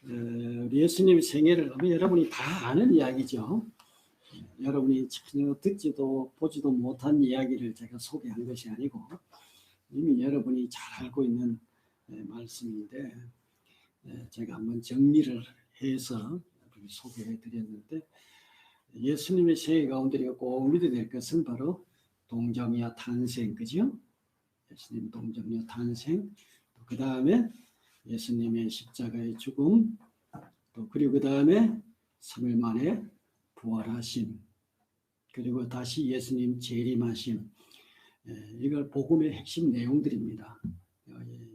우리 예수님 생애를 여러분이 다 아는 이야기죠. 여러분이 전혀 듣지도 보지도 못한 이야기를 제가 소개한 것이 아니고 이미 여러분이 잘 알고 있는 말씀인데 제가 한번 정리를 해서 소개해 드렸는데, 예수님의 생애 가운데 꼭 믿어야 될 것은 바로 동정이와 탄생, 그죠? 예수님 동정이와 탄생, 그 다음에 예수님의 십자가의 죽음, 또 그리고 그 다음에 3일 만에 부활하심, 그리고 다시 예수님 재림하심. 이걸 복음의 핵심 내용들입니다.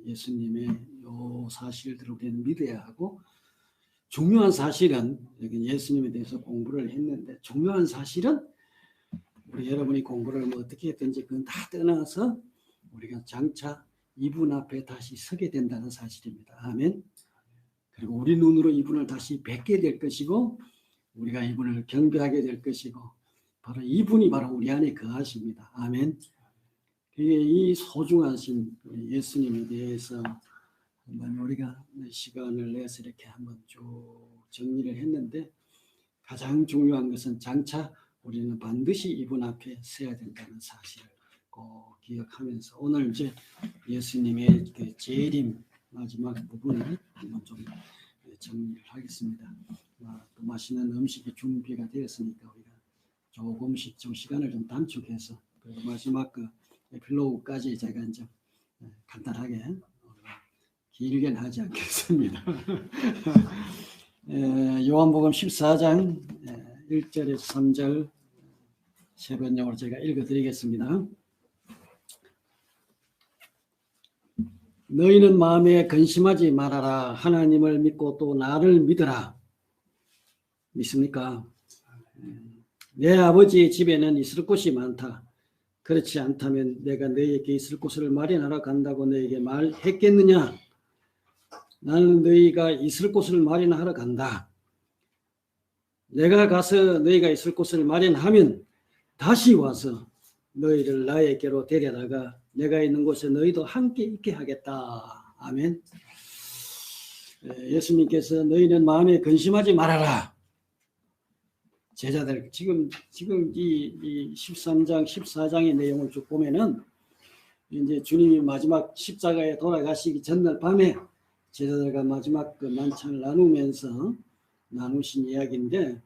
예수님의 이 사실들을 우리는 믿어야 하고, 중요한 사실은 예수님에 대해서 공부를 했는데, 중요한 사실은 우리 여러분이 공부를 뭐 어떻게 했든지 그건 다 떠나서 우리가 장차 이분 앞에 다시 서게 된다는 사실입니다. 아멘. 그리고 우리 눈으로 이분을 다시 뵙게 될 것이고, 우리가 이분을 경배하게 될 것이고, 바로 이분이 바로 우리 안에 거하십니다. 아멘. 이 소중하신 예수님에 대해서 한번 우리가 시간을 내서 이렇게 한번 쭉 정리를 했는데, 가장 중요한 것은 장차 우리는 반드시 이분 앞에 서야 된다는 사실을 꼭 기억하면서, 오늘 이제 예수님의 그 재림 마지막 부분을 한번 좀 정리를 하겠습니다. 또 맛있는 음식이 준비가 되었으니까 우리가 조금씩 좀 시간을 좀 단축해서, 그리고 마지막 그 에필로그까지 제가 이제 간단하게, 길게는 하지 않겠습니다. 요한복음 14장 1절에서 3절 세 번역으로 제가 읽어드리겠습니다. 너희는 마음에 근심하지 말아라. 하나님을 믿고 또 나를 믿으라. 믿습니까? 내 아버지의 집에는 있을 곳이 많다. 그렇지 않다면 내가 너희에게 있을 곳을 마련하러 간다고 너희에게 말했겠느냐? 나는 너희가 있을 곳을 마련하러 간다. 내가 가서 너희가 있을 곳을 마련하면 다시 와서 너희를 나에게로 데려다가 내가 있는 곳에 너희도 함께 있게 하겠다. 아멘. 예수님께서 너희는 마음에 근심하지 말아라. 제자들, 지금 이 13장, 14장의 내용을 쭉 보면은, 이제 주님이 마지막 십자가에 돌아가시기 전날 밤에 제자들과 마지막 그 만찬을 나누면서 나누신 이야기인데,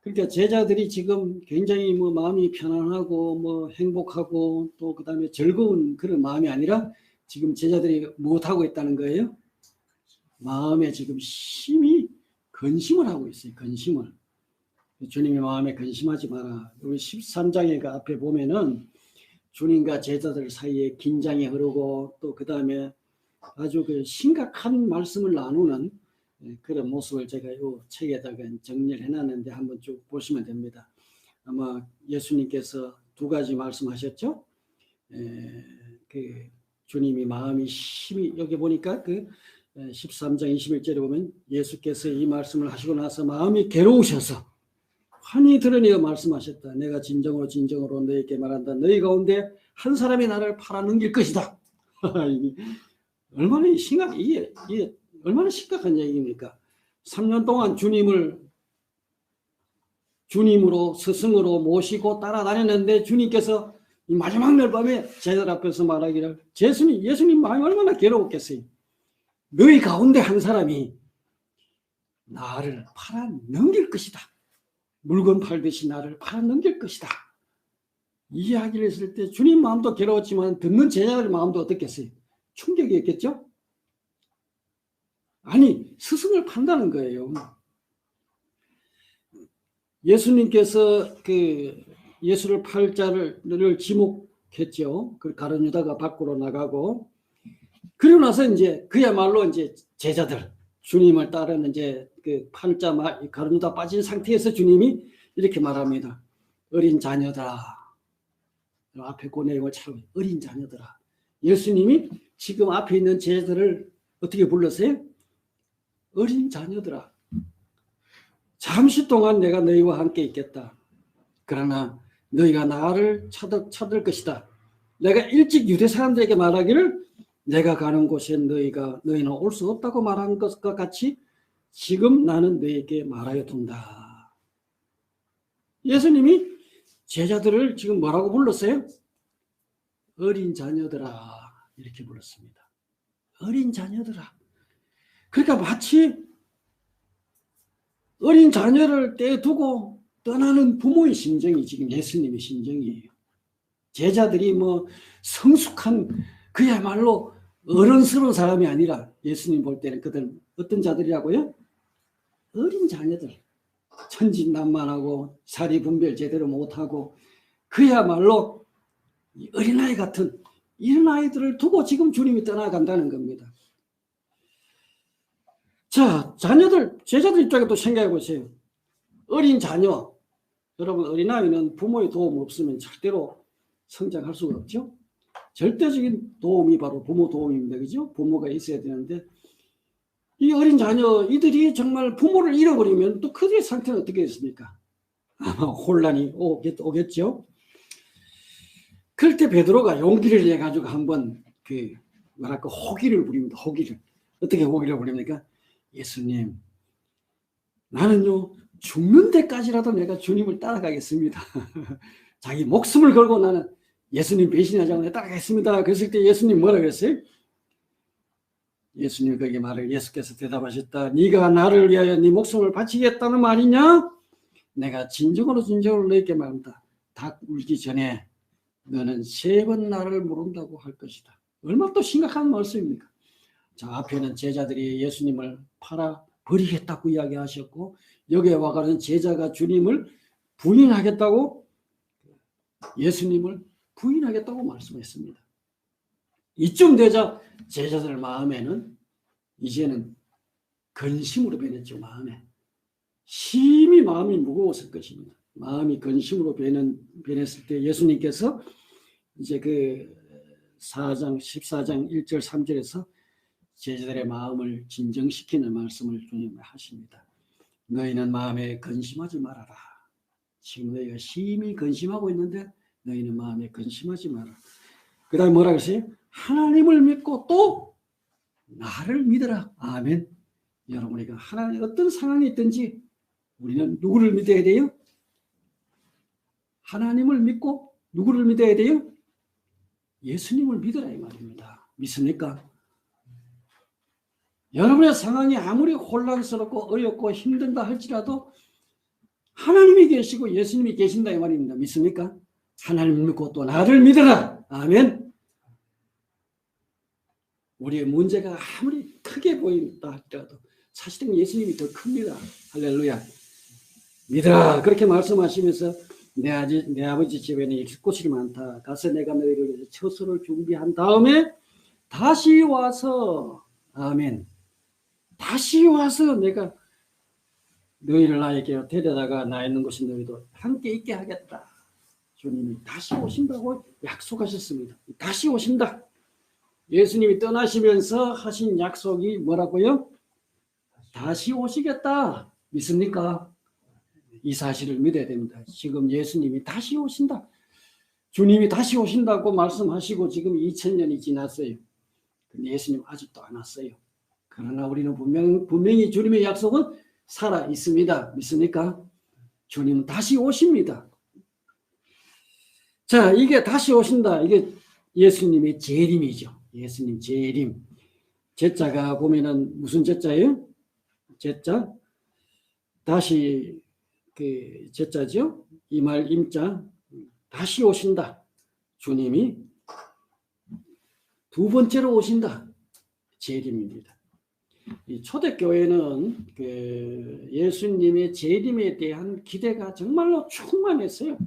그러니까 제자들이 지금 굉장히 뭐 마음이 편안하고 뭐 행복하고 또 그 다음에 즐거운 그런 마음이 아니라, 지금 제자들이 무엇하고 있다는 거예요? 마음에 지금 심히 근심을 하고 있어요. 근심을. 주님의 마음에 근심하지 마라. 우리 13장에 그 앞에 보면은 주님과 제자들 사이에 긴장이 흐르고, 또 그 다음에 아주 그 심각한 말씀을 나누는 그런 모습을 제가 이 책에다가 정리를 해놨는데 한번 쭉 보시면 됩니다. 아마 예수님께서 두 가지 말씀하셨죠. 그 주님이 마음이 심히, 여기 보니까 그 13장 21절에 보면 예수께서 이 말씀을 하시고 나서 마음이 괴로우셔서 환히 드러내어 말씀하셨다. 내가 진정으로 너희에게 말한다. 너희 가운데 한 사람이 나를 팔아넘길 것이다. 얼마나 이게 얼마나 심각한 얘기입니까? 3년 동안 주님으로 스승으로 모시고 따라다녔는데, 주님께서 이 마지막 날 밤에 제자들 앞에서 말하기를, 예수님 마음이 얼마나 괴로웠겠어요. 너희 가운데 한 사람이 나를 팔아넘길 것이다. 물건 팔듯이 나를 팔아넘길 것이다. 이 이야기를 했을 때 주님 마음도 괴로웠지만 듣는 제자들 마음도 어떻겠어요? 충격이었겠죠? 아니, 스승을 판다는 거예요. 예수님께서 그 예수를 팔 자를 지목했죠. 그 가룟 유다가 밖으로 나가고, 그리고 나서 이제 그야말로 이제 제자들, 주님을 따르는 이제 그 팔자 가룟 유다 빠진 상태에서 주님이 이렇게 말합니다. 어린 자녀들아. 앞에 그 내용을 참, 어린 자녀들아. 예수님이 지금 앞에 있는 제자들을 어떻게 불렀어요? 어린 자녀들아. 잠시 동안 내가 너희와 함께 있겠다. 그러나 너희가 나를 찾을 것이다. 내가 일찍 유대 사람들에게 말하기를, 내가 가는 곳에 너희는 올 수 없다고 말한 것과 같이 지금 나는 너에게 말하여 둔다. 예수님이 제자들을 지금 뭐라고 불렀어요? 어린 자녀들아, 이렇게 불렀습니다. 어린 자녀들아. 그러니까 마치 어린 자녀를 떼두고 떠나는 부모의 심정이 지금 예수님의 심정이에요. 제자들이 뭐 성숙한 그야말로 어른스러운 사람이 아니라 예수님 볼 때는 그들은 어떤 자들이라고요? 어린 자녀들. 천진난만하고 사리 분별 제대로 못하고 그야말로 어린아이 같은 이런 아이들을 두고 지금 주님이 떠나간다는 겁니다. 자, 자녀들, 제자들 입장에 또 생각해 보세요. 어린 자녀, 여러분 어린아이는 부모의 도움 없으면 절대로 성장할 수가 없죠. 절대적인 도움이 바로 부모 도움입니다. 그죠? 부모가 있어야 되는데 이 어린 자녀 이들이 정말 부모를 잃어버리면 또 그들의 상태는 어떻게 됐습니까? 아마 혼란이 오겠죠. 그럴 때 베드로가 용기를 내 가지고 한번 호기를 부립니다. 호기를. 어떻게 호기를 부립니까? 예수님, 나는요 죽는 데까지라도 내가 주님을 따라가겠습니다. 자기 목숨을 걸고 나는 예수님 배신하지 않고 따라가겠습니다. 그랬을 때 예수님 뭐라 그랬어요? 예수님이 거기에 말을 예수께서 대답하셨다. 네가 나를 위하여 네 목숨을 바치겠다는 말이냐? 내가 진정으로 너에게 말한다. 닭 울기 전에 너는 3번 나를 모른다고 할 것이다. 얼마나 또 심각한 말씀입니까? 자, 앞에는 제자들이 예수님을 팔아 버리겠다고 이야기하셨고 여기에 와가는 제자가 주님을 부인하겠다고 예수님을 부인하겠다고 말씀했습니다. 이쯤 되자 제자들 마음에는 이제는 근심으로 변했죠. 마음이 무거웠을 것입니다. 마음이 근심으로 변했을 때 예수님께서 이제 14장 1절 3절에서 제자들의 마음을 진정시키는 말씀을 주님이 하십니다. 너희는 마음에 근심하지 말아라. 지금 너희가 심히 근심하고 있는데 너희는 마음에 근심하지 마라. 그 다음에 뭐라 그랬어요? 하나님을 믿고 또 나를 믿어라. 아멘. 여러분, 우리가 하나님 어떤 상황이 있든지 우리는 누구를 믿어야 돼요? 하나님을 믿고 누구를 믿어야 돼요? 예수님을 믿어라 이 말입니다. 믿습니까? 여러분의 상황이 아무리 혼란스럽고 어렵고 힘든다 할지라도 하나님이 계시고 예수님이 계신다 이 말입니다. 믿습니까? 하나님을 믿고 또 나를 믿어라. 아멘. 우리의 문제가 아무리 크게 보인다 할지라도 사실은 예수님이 더 큽니다. 할렐루야. 믿어라. 그렇게 말씀하시면서 내 아버지 집에는 일꽃이 많다. 가서 내가 너희를 위해서 처소를 준비한 다음에 다시 와서 아멘. 다시 와서 내가 너희를 나에게 데려다가 나 있는 곳에 너희도 함께 있게 하겠다. 주님이 다시 오신다고 약속하셨습니다. 다시 오신다. 예수님이 떠나시면서 하신 약속이 뭐라고요? 다시 오시겠다. 믿습니까? 이 사실을 믿어야 됩니다. 지금 예수님이 다시 오신다. 주님이 다시 오신다고 말씀하시고 지금 2000년이 지났어요. 근데 예수님 아직도 안 왔어요. 그러나 우리는 분명히 주님의 약속은 살아 있습니다. 믿습니까? 주님은 다시 오십니다. 자, 이게 다시 오신다. 이게 예수님의 재림이죠. 예수님 재림. 제자가 보면은 무슨 제자예요? 제자. 다시 제자죠. 이 말 임자. 다시 오신다. 주님이 두 번째로 오신다. 재림입니다. 이 초대교회는 예수님의 재림에 대한 기대가 정말로 충만했어요.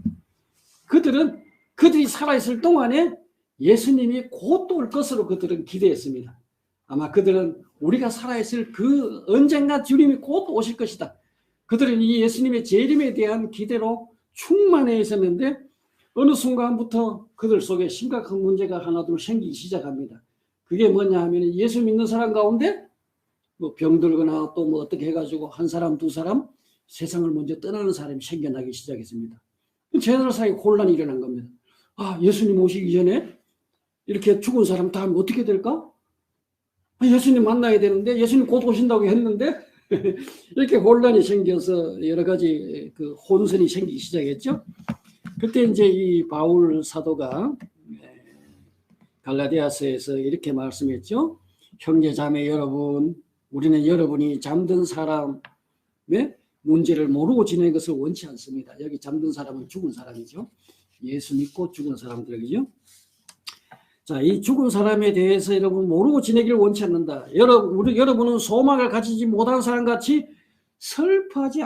그들이 살아있을 동안에 예수님이 곧 올 것으로 그들은 기대했습니다. 아마 그들은 우리가 살아있을 언젠가 주님이 곧 오실 것이다. 그들은 이 예수님의 재림에 대한 기대로 충만해 있었는데 어느 순간부터 그들 속에 심각한 문제가 하나둘 생기기 시작합니다. 그게 뭐냐 하면 예수 믿는 사람 가운데 뭐 병들거나 또 뭐 어떻게 해가지고 한 사람 두 사람 세상을 먼저 떠나는 사람이 생겨나기 시작했습니다. 제자들 사이에 혼란이 일어난 겁니다. 아, 예수님 오시기 전에 이렇게 죽은 사람 다 하면 어떻게 될까? 예수님 만나야 되는데 예수님 곧 오신다고 했는데 이렇게 혼란이 생겨서 여러 가지 그 혼선이 생기기 시작했죠. 그때 이제 이 바울 사도가 갈라디아서에서 이렇게 말씀했죠. 형제 자매 여러분, 우리는 여러분이 잠든 사람의 문제를 모르고 지내는 것을 원치 않습니다. 여기 잠든 사람은 죽은 사람이죠. 예수 믿고 죽은 사람들이죠. 자, 이 죽은 사람에 대해서 여러분 모르고 지내기를 원치 않는다. 여러분은 소망을 가지지 못한 사람같이 슬퍼하지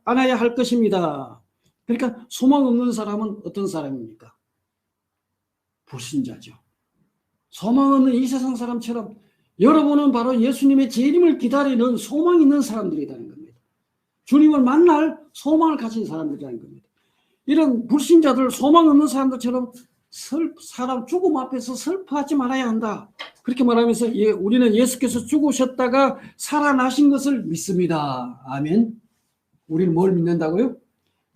않아야 할 것입니다. 그러니까 소망 없는 사람은 어떤 사람입니까? 불신자죠. 소망 없는 이 세상 사람처럼 여러분은 바로 예수님의 재림을 기다리는 소망 있는 사람들이라는 겁니다. 주님을 만날 소망을 가진 사람들이라는 겁니다. 이런 불신자들, 소망 없는 사람들처럼 사람 죽음 앞에서 슬퍼하지 말아야 한다. 그렇게 말하면서 우리는 예수께서 죽으셨다가 살아나신 것을 믿습니다. 아멘. 우리는 뭘 믿는다고요?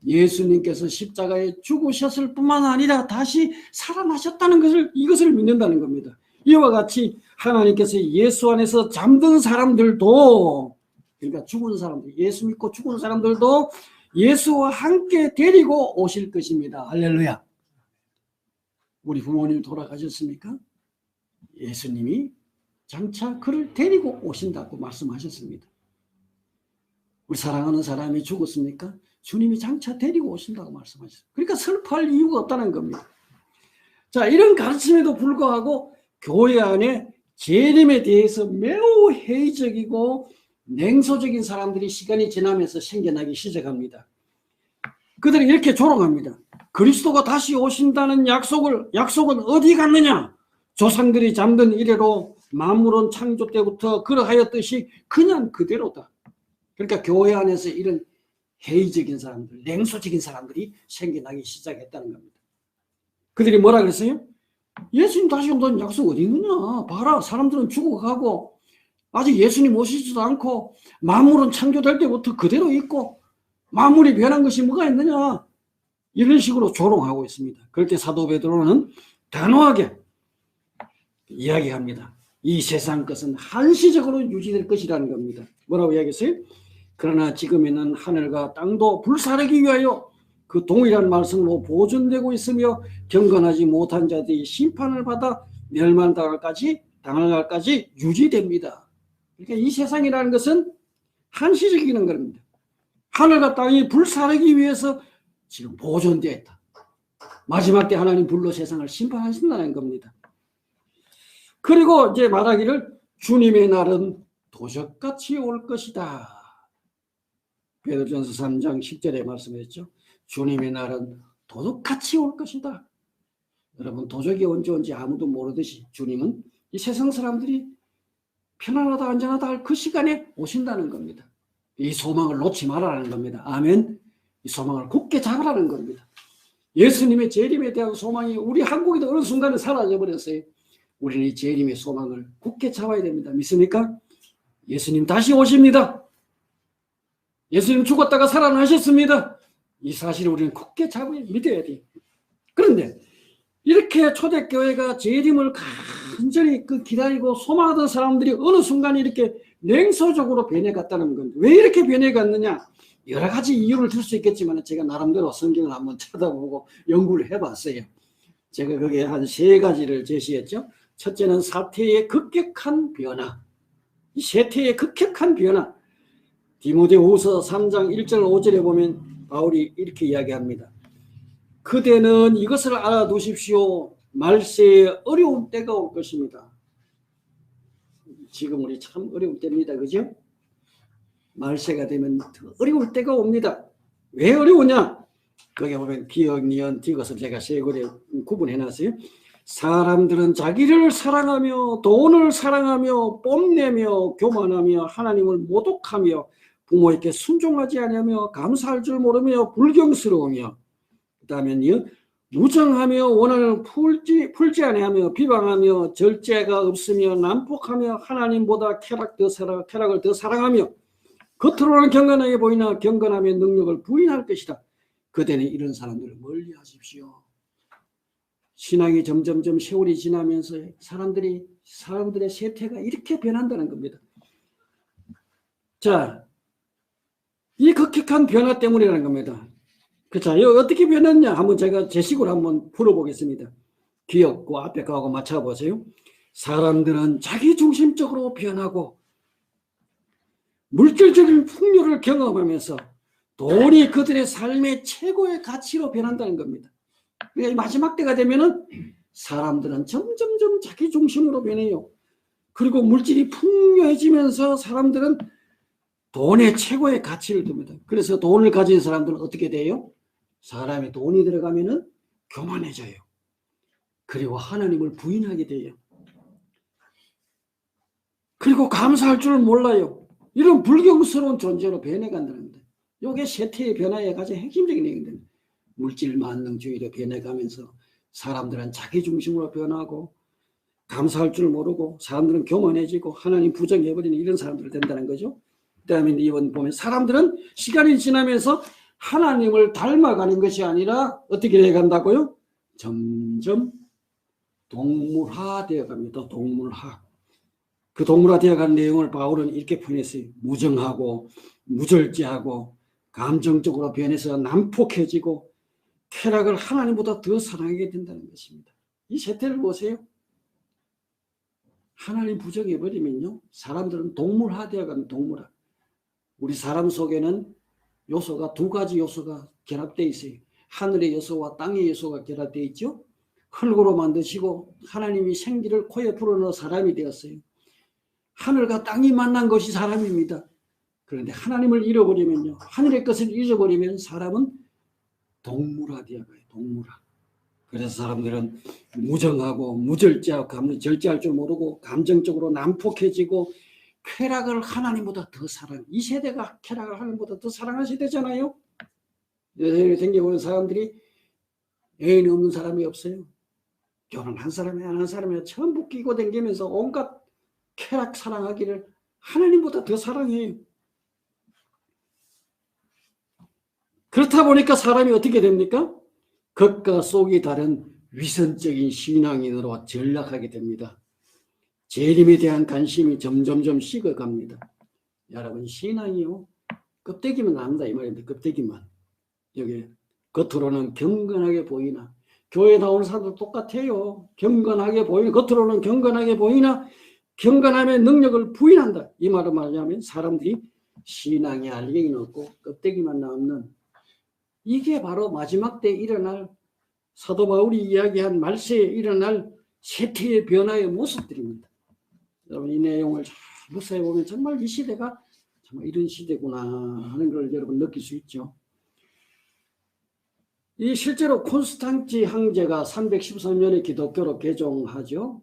예수님께서 십자가에 죽으셨을 뿐만 아니라 다시 살아나셨다는 것을, 이것을 믿는다는 겁니다. 이와 같이 하나님께서 예수 안에서 잠든 사람들도, 그러니까 죽은 사람들, 예수 믿고 죽은 사람들도 예수와 함께 데리고 오실 것입니다. 할렐루야. 우리 부모님 돌아가셨습니까? 예수님이 장차 그를 데리고 오신다고 말씀하셨습니다. 우리 사랑하는 사람이 죽었습니까? 주님이 장차 데리고 오신다고 말씀하셨어요. 그러니까 슬퍼할 이유가 없다는 겁니다. 자, 이런 가르침에도 불구하고 교회 안에 재림에 대해서 매우 회의적이고 냉소적인 사람들이 시간이 지나면서 생겨나기 시작합니다. 그들이 이렇게 조롱합니다. 그리스도가 다시 오신다는 약속은 어디 갔느냐? 조상들이 잠든 이래로 만물은 창조 때부터 그러하였듯이 그냥 그대로다. 그러니까 교회 안에서 이런 회의적인 사람들, 냉소적인 사람들이 생겨나기 시작했다는 겁니다. 그들이 뭐라 그랬어요? 예수님 다시 온다는 약속 어디 있느냐? 봐라, 사람들은 죽어가고 아직 예수님 오시지도 않고 만물은 창조될 때부터 그대로 있고 만물이 변한 것이 뭐가 있느냐? 이런 식으로 조롱하고 있습니다. 그럴 때 사도 베드로는 단호하게 이야기합니다. 이 세상 것은 한시적으로 유지될 것이라는 겁니다. 뭐라고 이야기했어요? 그러나 지금에는 하늘과 땅도 불사르기 위하여 그 동일한 말씀으로 보존되고 있으며 경건하지 못한 자들이 심판을 받아 멸망당할 날까지 유지됩니다. 그러니까 이 세상이라는 것은 한시적인 겁니다. 하늘과 땅이 불사르기 위해서 지금 보존되어 있다. 마지막 때 하나님 불로 세상을 심판하신다는 겁니다. 그리고 이제 말하기를 주님의 날은 도적같이 올 것이다. 베드로전서 3장 10절에 말씀했죠. 주님의 날은 도적같이 올 것이다. 여러분, 도적이 언제 온지 아무도 모르듯이 주님은 이 세상 사람들이 편안하다 안전하다 할 그 시간에 오신다는 겁니다. 이 소망을 놓지 말아라는 겁니다. 아멘. 이 소망을 굳게 잡으라는 겁니다. 예수님의 재림에 대한 소망이 우리 한국에도 어느 순간에 사라져버렸어요. 우리는 이 재림의 소망을 굳게 잡아야 됩니다. 믿습니까? 예수님 다시 오십니다. 예수님 죽었다가 살아나셨습니다. 이 사실을 우리는 굳게 믿어야 돼요. 그런데 이렇게 초대교회가 재림을 간절히 기다리고 소망하던 사람들이 어느 순간 이렇게 냉소적으로 변해갔다는 건데, 왜 이렇게 변해갔느냐? 여러 가지 이유를 들 수 있겠지만 제가 나름대로 성경을 한번 찾아보고 연구를 해봤어요. 제가 거기에 한 3가지를 제시했죠. 첫째는 사태의 급격한 변화. 이 세태의 급격한 변화. 디모데후서 3장 1절 5절에 보면 바울이 이렇게 이야기합니다. 그대는 이것을 알아두십시오. 말세에 어려운 때가 올 것입니다. 지금 우리 참 어려운 때입니다. 그죠? 말세가 되면 더 어려울 때가 옵니다. 왜 어려우냐? 거기 보면 기억, 니은, 디귿을 제가 3군에 구분해놨어요. 사람들은 자기를 사랑하며 돈을 사랑하며 뽐내며 교만하며 하나님을 모독하며 부모에게 순종하지 않으며 감사할 줄 모르며 불경스러우며, 그 다음에요, 무정하며 원한을 풀지 아니하며 비방하며 절제가 없으며 난폭하며 하나님보다 쾌락을 더 사랑하며 겉으로는 경건하게 보이나 경건하며 능력을 부인할 것이다. 그대는 이런 사람들을 멀리하십시오. 신앙이 점점점 세월이 지나면서 사람들의 세태가 이렇게 변한다는 겁니다. 자, 이 급격한 변화 때문이라는 겁니다. 자, 이거 어떻게 변했냐? 한번 제가 제 식으로 한번 풀어보겠습니다. 기억과 앞에 거하고 맞춰보세요. 사람들은 자기중심적으로 변하고 물질적인 풍요를 경험하면서 돈이 그들의 삶의 최고의 가치로 변한다는 겁니다. 마지막 때가 되면은 사람들은 점점점 자기중심으로 변해요. 그리고 물질이 풍요해지면서 사람들은 돈의 최고의 가치를 둡니다. 그래서 돈을 가진 사람들은 어떻게 돼요? 사람이 돈이 들어가면은 교만해져요. 그리고 하나님을 부인하게 돼요. 그리고 감사할 줄 몰라요. 이런 불경스러운 존재로 변해간다는 겁니다. 이게 쇠퇴의 변화의 가장 핵심적인 얘기입니다. 물질 만능주의로 변해가면서 사람들은 자기중심으로 변하고 감사할 줄 모르고 사람들은 교만해지고 하나님 부정해버리는 이런 사람들 된다는 거죠. 그 다음에 이번 보면 사람들은 시간이 지나면서 하나님을 닮아가는 것이 아니라 어떻게 해간다고요? 점점 동물화되어 갑니다. 동물화. 그 동물화되어가는 내용을 바울은 이렇게 표현했어요. 무정하고 무절제하고 감정적으로 변해서 난폭해지고 쾌락을 하나님보다 더 사랑하게 된다는 것입니다. 이 세태를 보세요. 하나님 부정해버리면요. 사람들은 동물화되어가는 동물화. 우리 사람 속에는 요소가 두 가지 요소가 결합되어 있어요. 하늘의 요소와 땅의 요소가 결합되어 있죠. 흙으로 만드시고 하나님이 생기를 코에 불어넣어 사람이 되었어요. 하늘과 땅이 만난 것이 사람입니다. 그런데 하나님을 잃어버리면요. 하늘의 것을 잊어버리면 사람은 동물화되어가요. 동물화. 그래서 사람들은 무정하고 무절제하고 절제할 줄 모르고 감정적으로 난폭해지고 쾌락을 하나님보다 더 사랑. 이 세대가 쾌락을 하나님보다 더 사랑하는 세대잖아요. 여생에 생겨보는 사람들이 애인이 없는 사람이 없어요. 결혼한 사람이 안 한 사람이 전부 끼고 다니면서 온갖 쾌락 사랑하기를 하나님보다 더 사랑해요. 그렇다 보니까 사람이 어떻게 됩니까? 겉과 속이 다른 위선적인 신앙인으로 전락하게 됩니다. 재림에 대한 관심이 점점점 식어갑니다. 여러분 신앙이요 껍데기만 납니다 이 말입니다. 껍데기만. 여기 겉으로는 경건하게 보이나 교회 나오는 사람도 똑같아요. 경건하게 보이나 겉으로는 경건하게 보이나 경건함의 능력을 부인한다. 이 말을 말하자면 사람들이 신앙의 알갱이는 없고 껍데기만 남는 이게 바로 마지막 때 일어날 사도 바울이 이야기한 말세에 일어날 쇠퇴의 변화의 모습들입니다. 여러분 이 내용을 잘 묵상해 보면 정말 이 시대가 정말 이런 시대구나 하는 걸 여러분 느낄 수 있죠. 이 실제로 콘스탄티 황제가 313년에 기독교로 개종하죠.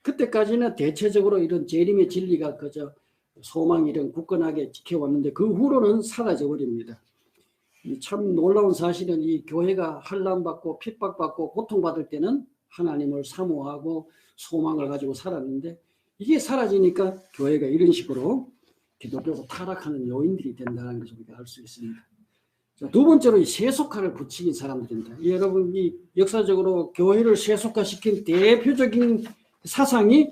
그때까지는 대체적으로 이런 재림의 진리가 그저 소망 이런 굳건하게 지켜왔는데 그 후로는 사라져 버립니다. 참 놀라운 사실은 이 교회가 환난받고 핍박받고 고통받을 때는 하나님을 사모하고 소망을 가지고 살았는데 이게 사라지니까 교회가 이런 식으로 기독교가 타락하는 요인들이 된다는 것을 우리가 알 수 있습니다. 자, 두 번째로 이 세속화를 부추긴 사람들입니다. 여러분 이 역사적으로 교회를 세속화시킨 대표적인 사상이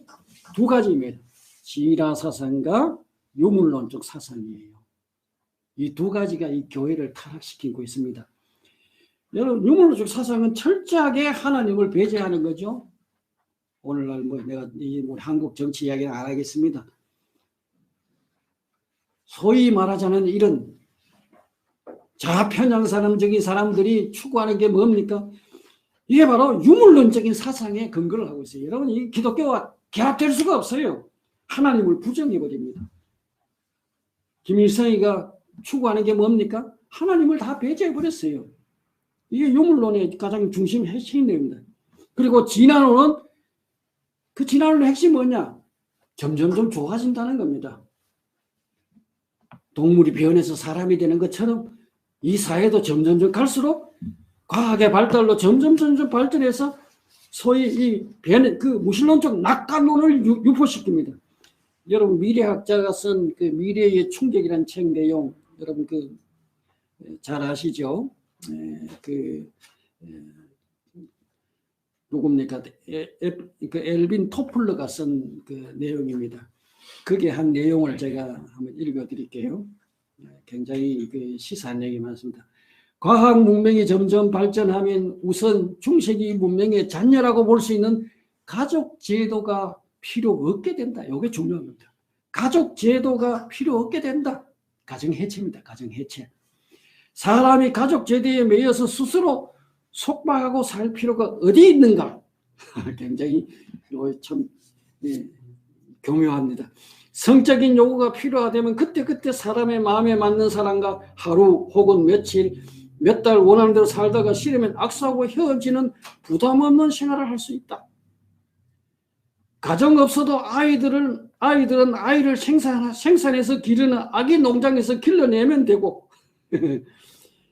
두 가지입니다. 진화 사상과 유물론적 사상이에요. 이 두 가지가 이 교회를 타락시키고 있습니다. 여러분 유물론적 사상은 철저하게 하나님을 배제하는 거죠. 오늘날 뭐 내가 우리 한국 정치 이야기는 안 하겠습니다. 소위 말하자면 이런 좌편향사람적인 사람들이 추구하는 게 뭡니까? 이게 바로 유물론적인 사상에 근거를 하고 있어요. 여러분 이 기독교와 결합될 수가 없어요. 하나님을 부정해버립니다. 김일성이가 추구하는 게 뭡니까? 하나님을 다 배제해버렸어요. 이게 유물론의 가장 중심 핵심입니다. 그리고 진화론은 그 진화론의 핵심이 뭐냐? 점점점 좋아진다는 겁니다. 동물이 변해서 사람이 되는 것처럼 이 사회도 점점점 갈수록 과학의 발달로 점점 발전해서 소위 이 그 무신론적 낙관론을 유포시킵니다. 여러분 미래학자가 쓴 그 미래의 충격이라는 책 내용 여러분 그 잘 아시죠? 누굽니까? 그 엘빈 토플러가 쓴 그 내용입니다. 거기에 한 내용을 제가 한번 읽어드릴게요. 굉장히 그 시사한 얘기 많습니다. 과학 문명이 점점 발전하면 우선 중세기 문명의 잔여라고 볼 수 있는 가족 제도가 필요 없게 된다. 이게 중요합니다. 가족 제도가 필요 없게 된다. 가정해체입니다. 가정해체. 사람이 가족 제도에 매여서 스스로 속박하고 살 필요가 어디 있는가? 굉장히 참 교묘합니다. 성적인 요구가 필요하다면 그때그때 사람의 마음에 맞는 사람과 하루 혹은 며칠 몇 달 원하는 대로 살다가 싫으면 악수하고 헤어지는 부담 없는 생활을 할 수 있다. 가정 없어도 아이들은 아이를 생산해서 기르는 아기 농장에서 길러내면 되고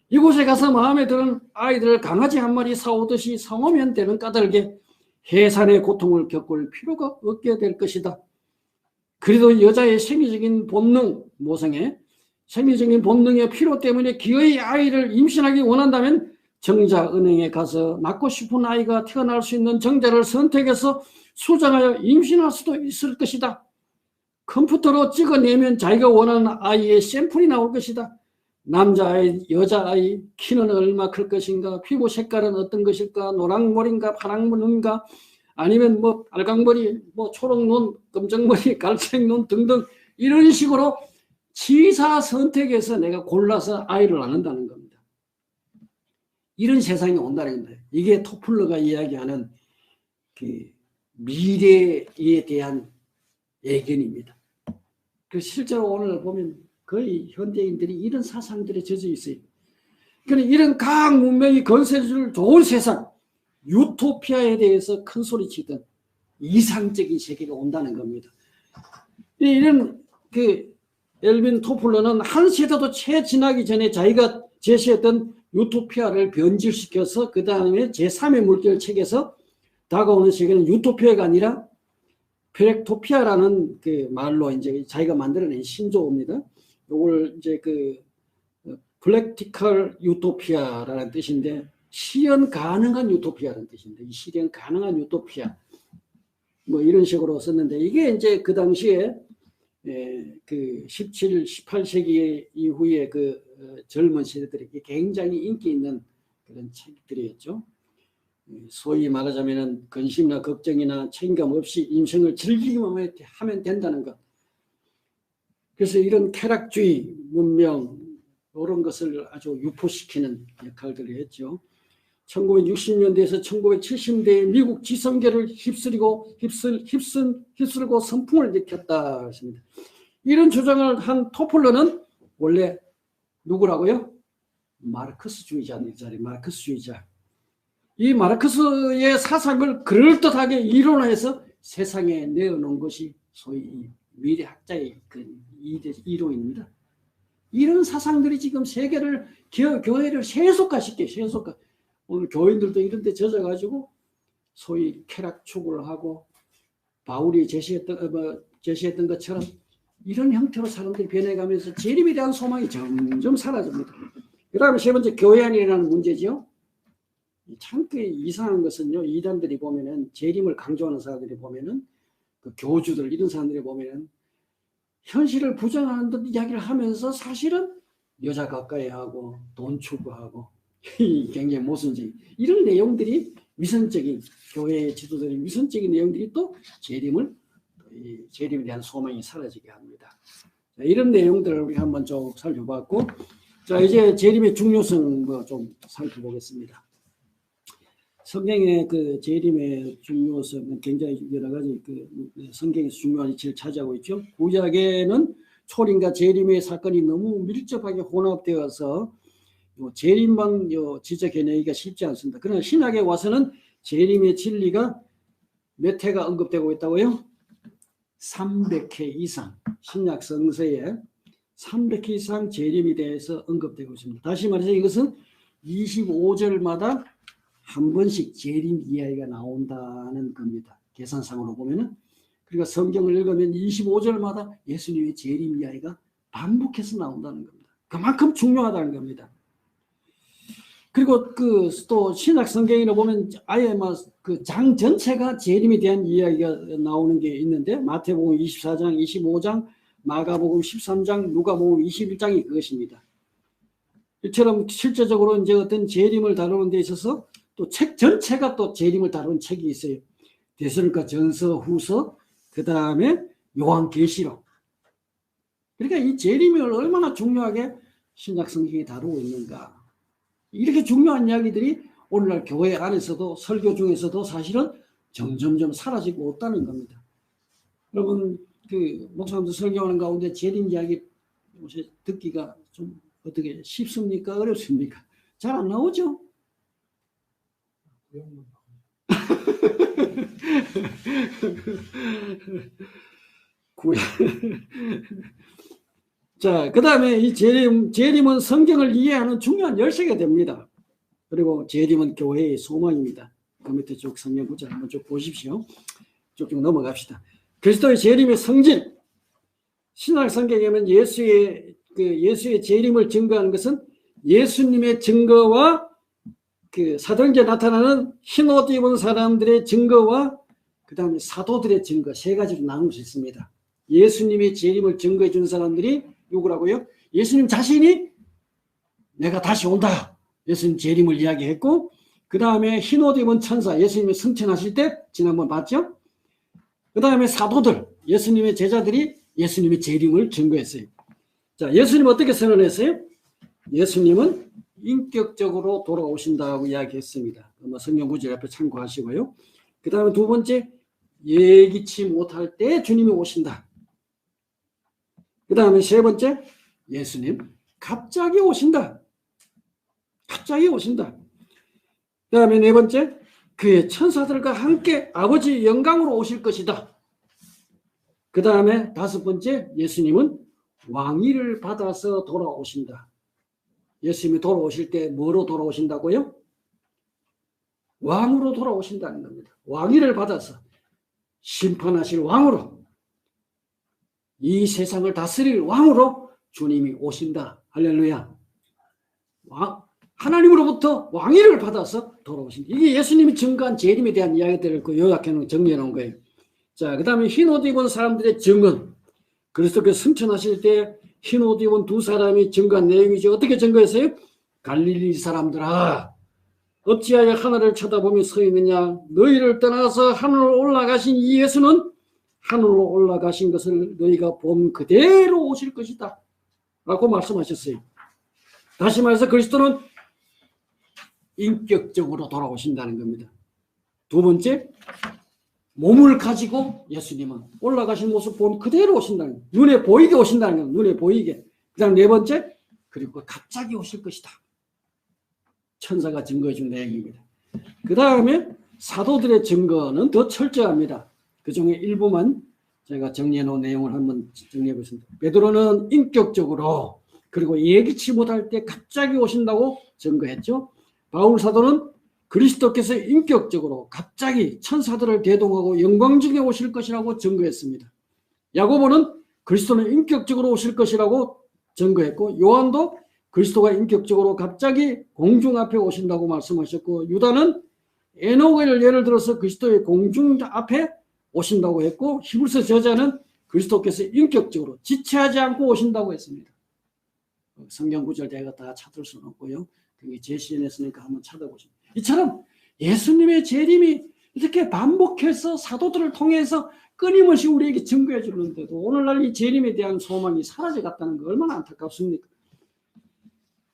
이곳에 가서 마음에 드는 아이들을 강아지 한 마리 사오듯이 사오면 되는 까닭에 해산의 고통을 겪을 필요가 없게 될 것이다. 그래도 여자의 생리적인 본능, 모성의 생리적인 본능의 필요 때문에 기어이 아이를 임신하기 원한다면 정자은행에 가서 낳고 싶은 아이가 태어날 수 있는 정자를 선택해서 수정하여 임신할 수도 있을 것이다. 컴퓨터로 찍어내면 자기가 원하는 아이의 샘플이 나올 것이다. 남자아이, 여자아이, 키는 얼마 클 것인가, 피부 색깔은 어떤 것일까, 노랑머리인가, 파랑머리인가, 아니면 뭐 빨강머리, 뭐 초록눈, 검정머리, 갈색눈 등등 이런 식으로 취사 선택해서 내가 골라서 아이를 낳는다는 겁니다. 이런 세상이 온다는 겁니다. 이게 토플러가 이야기하는 그 미래에 대한 예견입니다. 그 실제로 오늘 보면 거의 현대인들이 이런 사상들에 젖어 있어요. 그러니까 이런 과학 문명이 건설해줄 좋은 세상, 유토피아에 대해서 큰 소리 치던 이상적인 세계가 온다는 겁니다. 이런 그 엘빈 토플러는 한 세대도 채 지나기 전에 자기가 제시했던 유토피아를 변질시켜서 그 다음에 제3의 물결 책에서 다가오는 세계는 유토피아가 아니라 페렉토피아라는 그 말로 이제 자기가 만들어낸 신조어입니다. 이걸 이제 그 프랙티컬 유토피아라는 뜻인데 실현 가능한 유토피아라는 뜻인데 이 실현 가능한 유토피아 뭐 이런 식으로 썼는데 이게 이제 그 당시에 그 17, 18세기 이후에 그 젊은 세대들에게 굉장히 인기 있는 그런 책들이었죠. 소위 말하자면은 근심이나 걱정이나 책임감 없이 인생을 즐기기만 하면 된다는 것. 그래서 이런 쾌락주의 문명 이런 것을 아주 유포시키는 역할들을 했죠. 1960년대에서 1970년대에 미국 지성계를 휩쓸고 선풍을 일으켰다 했습니다. 이런 주장을 한 토플러는 원래 누구라고요? 마르크스주의자입니다. 마르크스주의자. 이 마르크스의 사상을 그럴듯하게 이론화해서 세상에 내어놓은 것이 소위 미래학자의 그 이론입니다. 이런 사상들이 지금 세계를 교회를 세속화시켜요. 세속화. 오늘 교인들도 이런 데 젖어가지고 소위 쾌락 추구를 하고 바울이 제시했던 것처럼 이런 형태로 사람들이 변해가면서 재림에 대한 소망이 점점 사라집니다. 그 다음에 세 번째 교회 안이라는 문제죠. 참 이상한 것은요. 이단들이 보면은 재림을 강조하는 사람들이 보면은 그 교주들 이런 사람들이 보면은 현실을 부정하는 듯 이야기를 하면서 사실은 여자 가까이 하고 돈 추구하고 굉장히 모순적인 이런 내용들이 위선적인 교회의 지도자의 위선적인 내용들이 또 재림에 대한 소망이 사라지게 합니다. 자, 이런 내용들을 우리 한번 좀 살펴봤고 자 이제 재림의 중요성 뭐 좀 살펴보겠습니다. 성경의 그 재림의 중요성은 굉장히 여러 가지 그 성경에서 중요한 위치를 차지하고 있죠. 구약에는 초림과 재림의 사건이 너무 밀접하게 혼합되어서 재림만 지적해내기가 쉽지 않습니다. 그러나 신약에 와서는 재림의 진리가 몇 회가 언급되고 있다고요? 300회 이상 신약 성서에 300회 이상 재림에 대해서 언급되고 있습니다. 다시 말해서 이것은 25절마다 한 번씩 재림 이야기가 나온다는 겁니다. 계산상으로 보면은. 그러니까 성경을 읽으면 25절마다 예수님의 재림 이야기가 반복해서 나온다는 겁니다. 그만큼 중요하다는 겁니다. 그리고 그 또 신약 성경에 보면 아예 막 그 장 전체가 재림에 대한 이야기가 나오는 게 있는데 마태복음 24장, 25장, 마가복음 13장, 누가복음 21장이 그것입니다. 이처럼 실제적으로 이제 어떤 재림을 다루는 데 있어서 또 책 전체가 또 재림을 다루는 책이 있어요. 데살로니가 전서, 후서, 그 다음에 요한계시록. 그러니까 이 재림을 얼마나 중요하게 신약 성경이 다루고 있는가. 이렇게 중요한 이야기들이 오늘날 교회 안에서도 설교 중에서도 사실은 점점점 사라지고 없다는 겁니다. 여러분 그 목사님들 설교하는 가운데 재림 이야기 요새 듣기가 좀 어떻게 쉽습니까? 어렵습니까? 잘 안 나오죠? 자, 그 다음에 이 재림은 성경을 이해하는 중요한 열쇠가 됩니다. 그리고 재림은 교회의 소망입니다. 그 밑에 쭉 성경 구절 한번 쭉 보십시오. 쭉쭉 넘어갑시다. 그리스도의 재림의 성질. 신약 성경에 보면 예수의 재림을 증거하는 것은 예수님의 증거와 그 사도행전에 나타나는 흰옷 입은 사람들의 증거와 그 다음에 사도들의 증거 세 가지로 나눌 수 있습니다. 예수님의 재림을 증거해 준 사람들이 누구라고요? 예수님 자신이 내가 다시 온다. 예수님 재림을 이야기했고 그 다음에 흰옷 입은 천사 예수님이 승천하실 때 지난번 봤죠? 그 다음에 사도들 예수님의 제자들이 예수님의 재림을 증거했어요. 자, 예수님 어떻게 선언했어요? 예수님은 인격적으로 돌아오신다고 이야기했습니다. 성경 구절 앞에 참고하시고요. 그 다음에 두 번째 예기치 못할 때 주님이 오신다. 그 다음에 세 번째 예수님 갑자기 오신다. 갑자기 오신다. 그 다음에 네 번째 그의 천사들과 함께 아버지 영광으로 오실 것이다. 그 다음에 다섯 번째 예수님은 왕위를 받아서 돌아오신다. 예수님이 돌아오실 때 뭐로 돌아오신다고요? 왕으로 돌아오신다는 겁니다. 왕위를 받아서 심판하실 왕으로 이 세상을 다스릴 왕으로 주님이 오신다. 할렐루야. 하나님으로부터 왕위를 받아서 돌아오신다. 이게 예수님이 증거한 재림에 대한 이야기들을 요약해 정리해 놓은 거예요. 자, 그 다음에 흰옷 입은 사람들의 증언. 그리스도께서 승천하실 때 흰옷 입은 두 사람이 증거한 내용이죠. 어떻게 증거했어요? 갈릴리 사람들아, 어찌하여 하늘을 쳐다보며 서 있느냐? 너희를 떠나서 하늘로 올라가신 이 예수는 하늘로 올라가신 것을 너희가 본 그대로 오실 것이다. 라고 말씀하셨어요. 다시 말해서 그리스도는 인격적으로 돌아오신다는 겁니다. 두 번째, 몸을 가지고 예수님은 올라가신 모습 본 그대로 오신다는 거예요. 눈에 보이게 오신다는 거예요. 눈에 보이게. 그 다음 네 번째, 그리고 갑자기 오실 것이다. 천사가 증거해 준 내용입니다. 그 다음에 사도들의 증거는 더 철저합니다. 그 중에 일부만 제가 정리해 놓은 내용을 한번 정리해 보겠습니다. 베드로는 인격적으로 그리고 예기치 못할 때 갑자기 오신다고 증거했죠. 바울 사도는 그리스도께서 인격적으로 갑자기 천사들을 대동하고 영광 중에 오실 것이라고 증거했습니다. 야고보는 그리스도는 인격적으로 오실 것이라고 증거했고 요한도 그리스도가 인격적으로 갑자기 공중 앞에 오신다고 말씀하셨고 유다는 에녹을 예를 들어서 그리스도의 공중 앞에 오신다고 했고 히브리서 저자는 그리스도께서 인격적으로 지체하지 않고 오신다고 했습니다. 성경 구절 제가 다 찾을 수는 없고요. 그게 제시해냈으니까 한번 찾아보시면 이처럼 예수님의 재림이 이렇게 반복해서 사도들을 통해서 끊임없이 우리에게 증거해 주는데도 오늘날 이 재림에 대한 소망이 사라져갔다는 거 얼마나 안타깝습니까?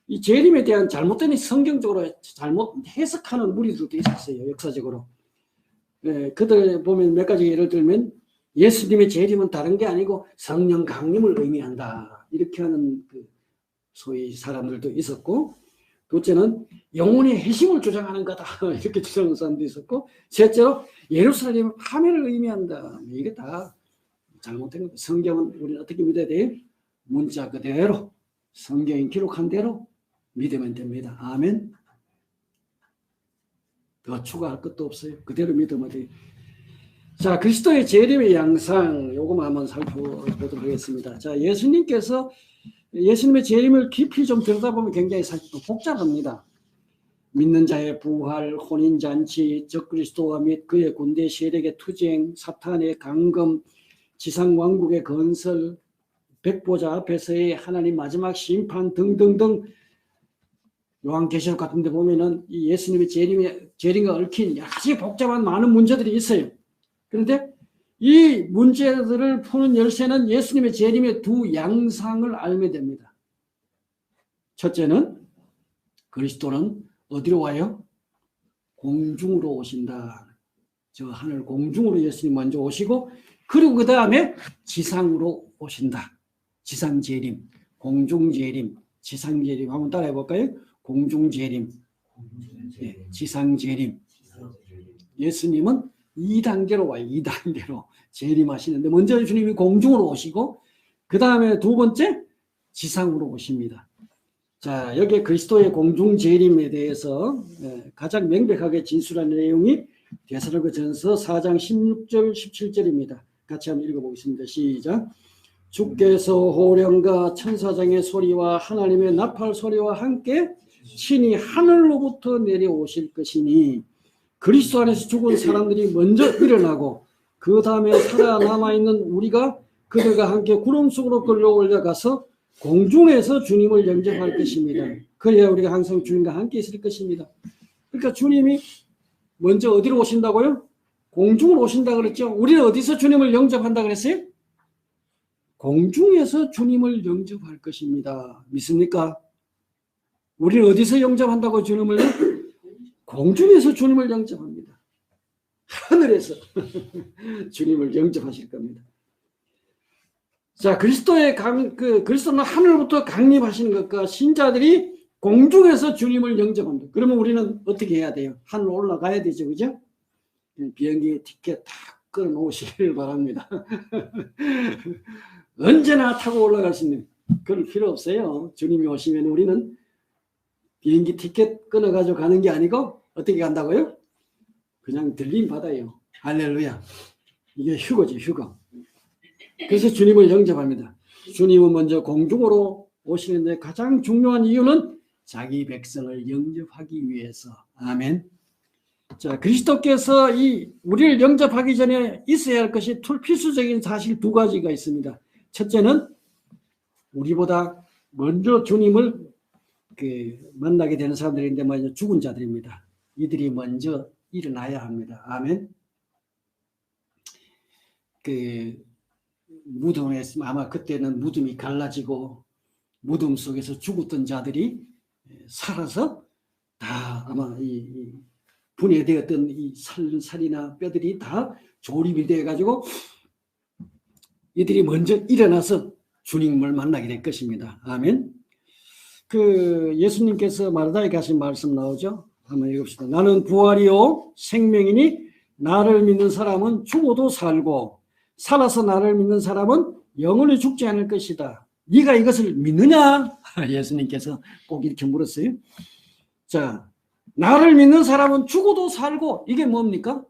이 재림에 대한 잘못된 성경적으로 잘못 해석하는 무리들도 있었어요. 역사적으로. 그들 보면 몇 가지 예를 들면 예수님의 재림은 다른 게 아니고 성령 강림을 의미한다. 이렇게 하는 그 소위 사람들도 있었고 둘째는 영혼의 회심을 주장하는 거다. 이렇게 주장하는 사람도 있었고 셋째로 예루살렘 파멸을 의미한다. 이게 다 잘못된 겁니다. 성경은 우리는 어떻게 믿어야 돼요? 문자 그대로 성경이 기록한 대로 믿으면 됩니다. 아멘. 더 추가할 것도 없어요. 그대로 믿으면 돼요. 자, 그리스도의 재림의 양상 요거만 한번 살펴보도록 하겠습니다. 자, 예수님의 재림을 깊이 좀 들여다보면 굉장히 사실 또 복잡합니다. 믿는 자의 부활, 혼인잔치, 적그리스도와 및 그의 군대 세력의 투쟁, 사탄의 강금, 지상왕국의 건설, 백보자 앞에서의 하나님 마지막 심판 등등등 요한계시록 같은 데 보면은 이 예수님의 재림과 얽힌 여러 가지 복잡한 많은 문제들이 있어요. 그런데 이 문제들을 푸는 열쇠는 예수님의 재림의 두 양상을 알게 됩니다. 첫째는 그리스도는 어디로 와요? 공중으로 오신다. 저 하늘 공중으로 예수님 먼저 오시고 그리고 그 다음에 지상으로 오신다. 지상재림, 공중재림, 지상재림 한번 따라해 볼까요? 공중재림, 네, 지상재림. 예수님은 2단계로 와요. 2단계로 재림하시는데 먼저 주님이 공중으로 오시고 그 다음에 두 번째 지상으로 오십니다. 자, 여기 그리스도의 공중재림에 대해서 가장 명백하게 진술하는 내용이 데살로니가전서 4장 16절 17절입니다. 같이 한번 읽어보겠습니다. 시작. 주께서 호령과 천사장의 소리와 하나님의 나팔 소리와 함께 친히 하늘로부터 내려오실 것이니 그리스도 안에서 죽은 사람들이 먼저 일어나고 그 다음에 살아남아있는 우리가 그들과 함께 구름 속으로 끌려 올라가서 공중에서 주님을 영접할 것입니다. 그래야 우리가 항상 주님과 함께 있을 것입니다. 그러니까 주님이 먼저 어디로 오신다고요? 공중으로 오신다 그랬죠. 우리는 어디서 주님을 영접한다 그랬어요? 공중에서 주님을 영접할 것입니다. 믿습니까? 우리는 어디서 영접한다고 주님을? 공중에서 주님을 영접합니다. 하늘에서 주님을 영접하실 겁니다. 자, 그리스도는 하늘부터 강림하시는 것과 신자들이 공중에서 주님을 영접합니다. 그러면 우리는 어떻게 해야 돼요? 하늘 올라가야 되죠, 그죠? 비행기 티켓 다 끊어놓으시길 바랍니다. 언제나 타고 올라갈 수 있는 그럴 필요 없어요. 주님이 오시면 우리는 비행기 티켓 끊어가지고 가는 게 아니고 어떻게 간다고요? 그냥 들림 받아요. 할렐루야. 이게 휴거죠, 휴거. 그래서 주님을 영접합니다. 주님은 먼저 공중으로 오시는데 가장 중요한 이유는 자기 백성을 영접하기 위해서. 아멘. 자, 그리스도께서 우리를 영접하기 전에 있어야 할 것이 필수적인 사실 두 가지가 있습니다. 첫째는 우리보다 먼저 주님을 만나게 되는 사람들인데 먼저 죽은 자들입니다. 이들이 먼저 일어나야 합니다. 아멘. 무덤에 아마 그때는 무덤이 갈라지고 무덤 속에서 죽었던 자들이 살아서 다 아마 이 분해되었던 이 살이나 뼈들이 다 조립이 되어 가지고 이들이 먼저 일어나서 주님을 만나게 될 것입니다. 아멘. 예수님께서 마르다에게 하신 말씀 나오죠. 한번 읽읍시다. 나는 부활이요 생명이니 나를 믿는 사람은 죽어도 살고 살아서 나를 믿는 사람은 영원히 죽지 않을 것이다. 네가 이것을 믿느냐? 예수님께서 꼭 이렇게 물었어요. 자, 나를 믿는 사람은 죽어도 살고 이게 뭡니까?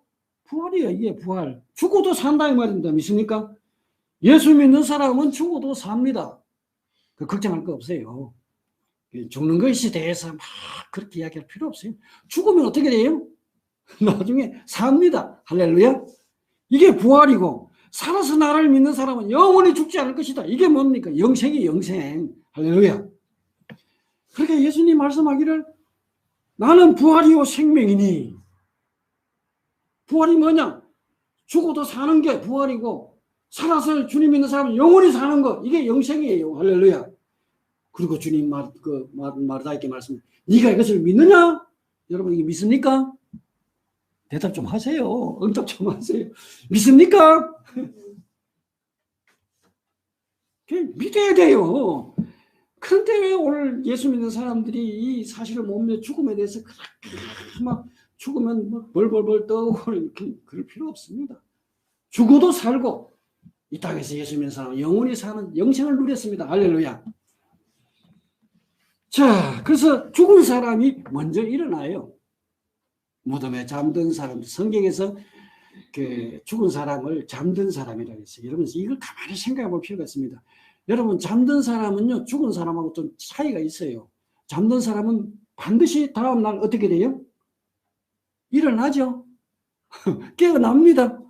부활이에요. 이게 부활. 죽어도 산다 이 말입니다. 믿습니까? 예수 믿는 사람은 죽어도 삽니다. 걱정할 거 없어요. 죽는 것에 대해서 막 그렇게 이야기할 필요 없어요. 죽으면 어떻게 돼요? 나중에 삽니다. 할렐루야. 이게 부활이고 살아서 나를 믿는 사람은 영원히 죽지 않을 것이다. 이게 뭡니까? 영생이 영생. 할렐루야. 그러니까 예수님 말씀하기를 나는 부활이요 생명이니. 부활이 뭐냐? 죽어도 사는 게 부활이고 살아서 주님 믿는 사람은 영원히 사는 거. 이게 영생이에요. 할렐루야. 그리고 주님 마르다에게 말씀, 네가 이것을 믿느냐? 여러분 이게 믿습니까? 대답 좀 하세요. 응답 좀 하세요. 믿습니까? 믿어야 돼요. 그런데 왜 오늘 예수 믿는 사람들이 이 사실을 못 믿어 죽음에 대해서 그렇게 막 죽으면 막 벌벌벌 떠고 이렇게 그럴 필요 없습니다. 죽어도 살고 이 땅에서 예수 믿는 사람은 영원히 사는 영생을 누렸습니다. 할렐루야. 자, 그래서 죽은 사람이 먼저 일어나요. 무덤에 잠든 사람, 성경에서 죽은 사람을 잠든 사람이라고 했어요. 여러분 이걸 가만히 생각해 볼 필요가 있습니다. 여러분 잠든 사람은요 죽은 사람하고 좀 차이가 있어요. 잠든 사람은 반드시 다음날 어떻게 돼요? 일어나죠. 깨어납니다.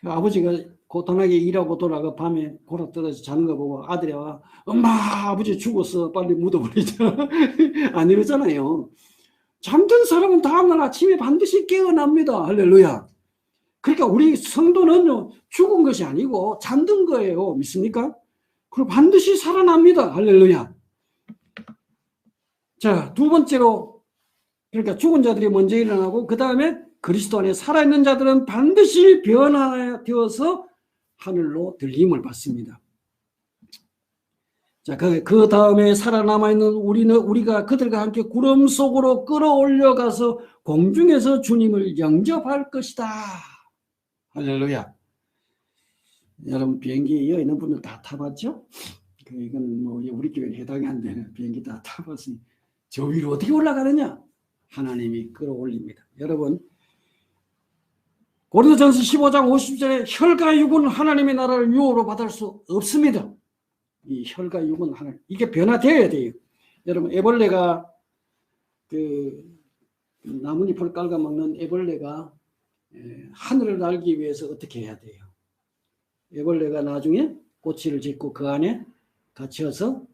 아버지가 고단하게 일하고 돌아가 밤에 골아 떨어져 자는 거 보고 아들이 와, 엄마 아버지 죽었어 빨리 묻어버리자. 안 이러잖아요. 잠든 사람은 다음날 아침에 반드시 깨어납니다. 할렐루야. 그러니까 우리 성도는 죽은 것이 아니고 잠든 거예요. 믿습니까? 그리고 반드시 살아납니다. 할렐루야. 자, 두 번째로, 그러니까 죽은 자들이 먼저 일어나고 그 다음에 그리스도 안에 살아있는 자들은 반드시 변화되어서 하늘로 들림을 받습니다. 자, 그 다음에 살아남아있는 우리가 그들과 함께 구름 속으로 끌어올려가서 공중에서 주님을 영접할 것이다. 할렐루야. 여러분 비행기에 여기 있는 분들 다 타봤죠? 이건 뭐 우리 교회는 해당이 안 되는 비행기 다 타봤으니 저 위로 어떻게 올라가느냐? 하나님이 끌어올립니다. 여러분 고린도전서 15장 50절에 혈과 육은 하나님의 나라를 유혹으로 받을 수 없습니다. 이 혈과 육은 하나님, 이게 변화되어야 돼요. 여러분 애벌레가 그 나뭇잎을 깔아먹는 애벌레가 하늘을 날기 위해서 어떻게 해야 돼요? 애벌레가 나중에 꼬치를 짚고 그 안에 갇혀서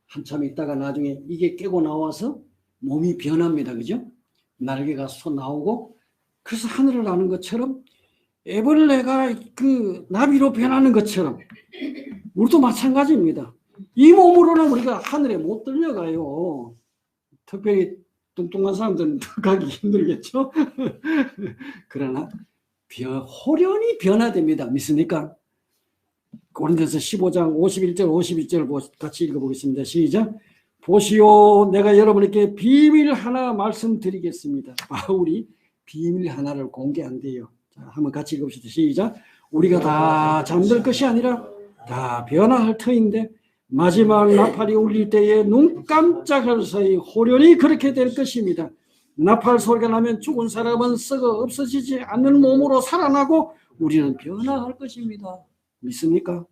한참 있다가 나중에 이게 깨고 나와서 몸이 변합니다. 그죠? 날개가 솟 나오고 그래서 하늘을 나는 것처럼 애벌레가 그 나비로 변하는 것처럼 우리도 마찬가지입니다. 이 몸으로는 우리가 하늘에 못 들려가요. 특별히 뚱뚱한 사람들은 가기 힘들겠죠? 그러나 호련히 변화됩니다. 믿습니까? 고린도서 15장 51절 52절 같이 읽어보겠습니다. 시작. 보시오 내가 여러분에게 비밀 하나 말씀드리겠습니다. 바울이 비밀 하나를 공개한대요. 자, 한번 같이 읽읍시다. 시작. 우리가 다 잠들 것이 아니라 다 변화할 터인데 마지막 나팔이 울릴 때에 눈 깜짝할 사이 호련히 그렇게 될 것입니다. 나팔 소리가 나면 죽은 사람은 썩어 없어지지 않는 몸으로 살아나고 우리는 변화할 것입니다. 믿습니까?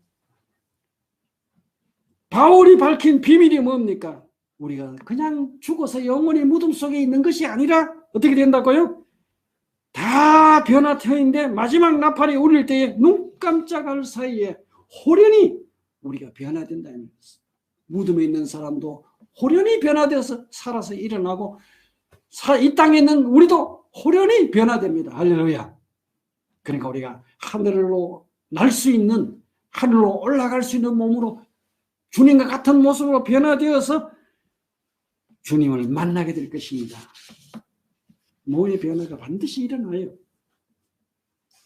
바울이 밝힌 비밀이 뭡니까? 우리가 그냥 죽어서 영원히 무덤 속에 있는 것이 아니라 어떻게 된다고요? 다 변화되어있는데 마지막 나팔이 울릴 때에 눈 깜짝할 사이에 호련히 우리가 변화된다. 무덤에 있는 사람도 호련히 변화되어서 살아서 일어나고 이 땅에 있는 우리도 호련히 변화됩니다. 할렐루야. 그러니까 우리가 하늘로 날 수 있는, 하늘로 올라갈 수 있는 몸으로 주님과 같은 모습으로 변화되어서 주님을 만나게 될 것입니다. 몸의 변화가 반드시 일어나요.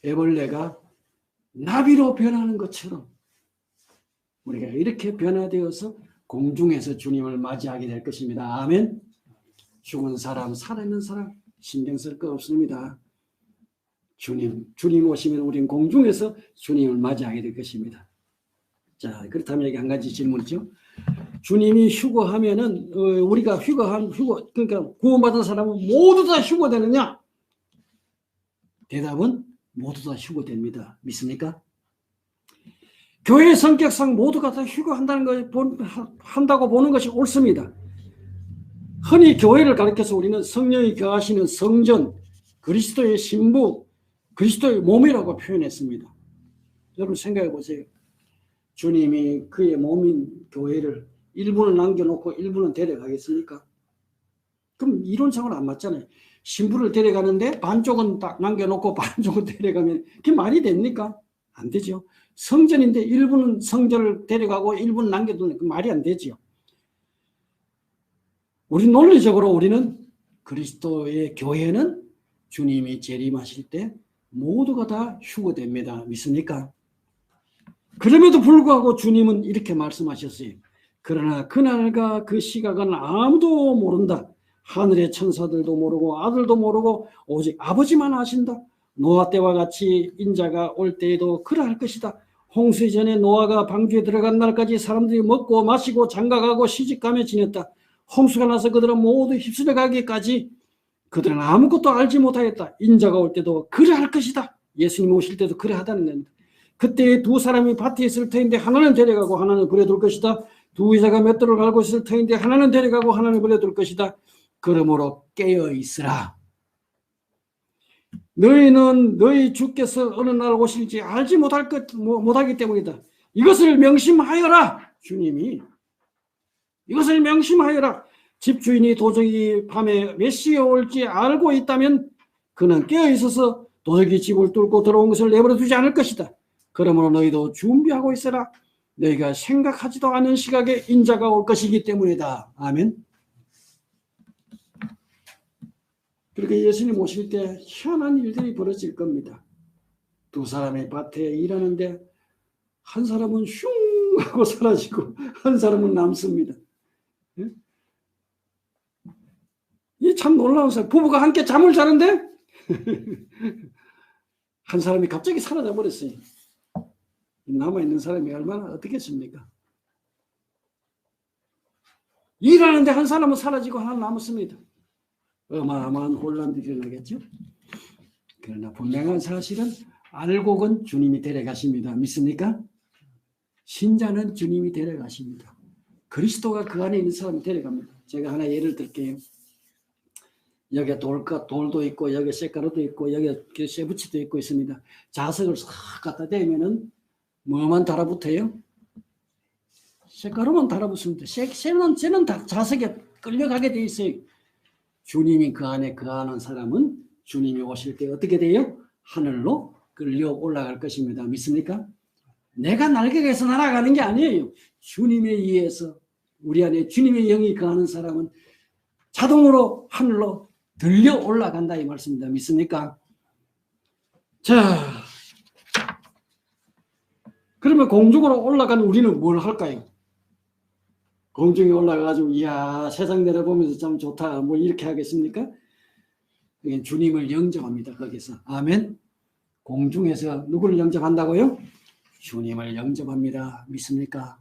애벌레가 나비로 변하는 것처럼 우리가 이렇게 변화되어서 공중에서 주님을 맞이하게 될 것입니다. 아멘. 죽은 사람, 살아있는 사람 신경 쓸 거 없습니다. 주님 오시면 우리는 공중에서 주님을 맞이하게 될 것입니다. 자, 그렇다면 여기 한 가지 질문이죠. 주님이 휴거하면은 우리가 그러니까 구원받은 사람은 모두 다 휴거되느냐? 대답은 모두 다 휴거됩니다. 믿습니까? 교회의 성격상 모두가 다 한다고 보는 것이 옳습니다. 흔히 교회를 가리켜서 우리는 성령이 거하시는 성전, 그리스도의 신부, 그리스도의 몸이라고 표현했습니다. 여러분 생각해 보세요. 주님이 그의 몸인 교회를 일부는 남겨놓고 일부는 데려가겠습니까? 그럼 이론상으로 안 맞잖아요. 신부를 데려가는데 반쪽은 딱 남겨놓고 반쪽은 데려가면 그게 말이 됩니까? 안 되죠. 성전인데 일부는 성전을 데려가고 일부는 남겨두는 그 말이 안 되죠. 우리 논리적으로 우리는 그리스도의 교회는 주님이 재림하실 때 모두가 다 휴거됩니다. 믿습니까? 그럼에도 불구하고 주님은 이렇게 말씀하셨어요. 그러나 그날과 그 시각은 아무도 모른다. 하늘의 천사들도 모르고 아들도 모르고 오직 아버지만 아신다. 노아 때와 같이 인자가 올 때에도 그러할 것이다. 홍수 전에 노아가 방주에 들어간 날까지 사람들이 먹고 마시고 장가가고 시집가며 지냈다. 홍수가 나서 그들은 모두 휩쓸려 가기까지 그들은 아무것도 알지 못하였다. 인자가 올 때도 그러할 것이다. 예수님 오실 때도 그러하다는 겁니다. 그때 두 사람이 밭에 있을 터인데 하나는 데려가고 하나는 불에 둘 것이다. 두 의자가 맷돌을 갈고 있을 터인데 하나는 데려가고 하나는 버려둘 것이다. 그러므로 깨어 있으라. 너희는 너희 주께서 어느 날 오실지 알지 못하기 때문이다. 이것을 명심하여라. 주님이 이것을 명심하여라. 집주인이 도적이 밤에 몇 시에 올지 알고 있다면 그는 깨어 있어서 도적이 집을 뚫고 들어온 것을 내버려 두지 않을 것이다. 그러므로 너희도 준비하고 있어라. 너희가 생각하지도 않은 시각에 인자가 올 것이기 때문이다. 아멘. 그렇게 예수님 오실 때 희한한 일들이 벌어질 겁니다. 두 사람이 밭에 일하는데 한 사람은 슝 하고 사라지고 한 사람은 남습니다. 이 참 놀라운 사람. 부부가 함께 잠을 자는데 한 사람이 갑자기 사라져 버렸어요. 남아있는 사람이 얼마나 어떻겠습니까? 일하는데 한 사람은 사라지고 하나 남았습니다. 어마어마한 혼란들이 일어나겠죠. 그러나 분명한 사실은 알곡은 주님이 데려가십니다. 믿습니까? 신자는 주님이 데려가십니다. 그리스도가 그 안에 있는 사람이 데려갑니다. 제가 하나 예를 들게요. 여기 돌도 있고 여기 쇳가루도 있고 여기 쇠붙이도 있고 있습니다. 자석을 싹 갖다 대면은 뭐만 달아붙어요? 쇳가루만 달아붙습니다. 쇠는 다 자석에 끌려가게 돼 있어요. 주님이 그 안에 거하는 사람은 주님이 오실 때 어떻게 돼요? 하늘로 끌려 올라갈 것입니다. 믿습니까? 내가 날개가 있어 날아가는 게 아니에요. 주님에 의해서 우리 안에 주님의 영이 거하는 사람은 자동으로 하늘로 들려 올라간다 이 말씀입니다. 믿습니까? 자, 그러면 공중으로 올라간 우리는 뭘 할까요? 공중에 올라가가지고 이야 세상 내려보면서 참 좋다 뭐 이렇게 하겠습니까? 주님을 영접합니다. 거기서 아멘. 공중에서 누구를 영접한다고요? 주님을 영접합니다. 믿습니까?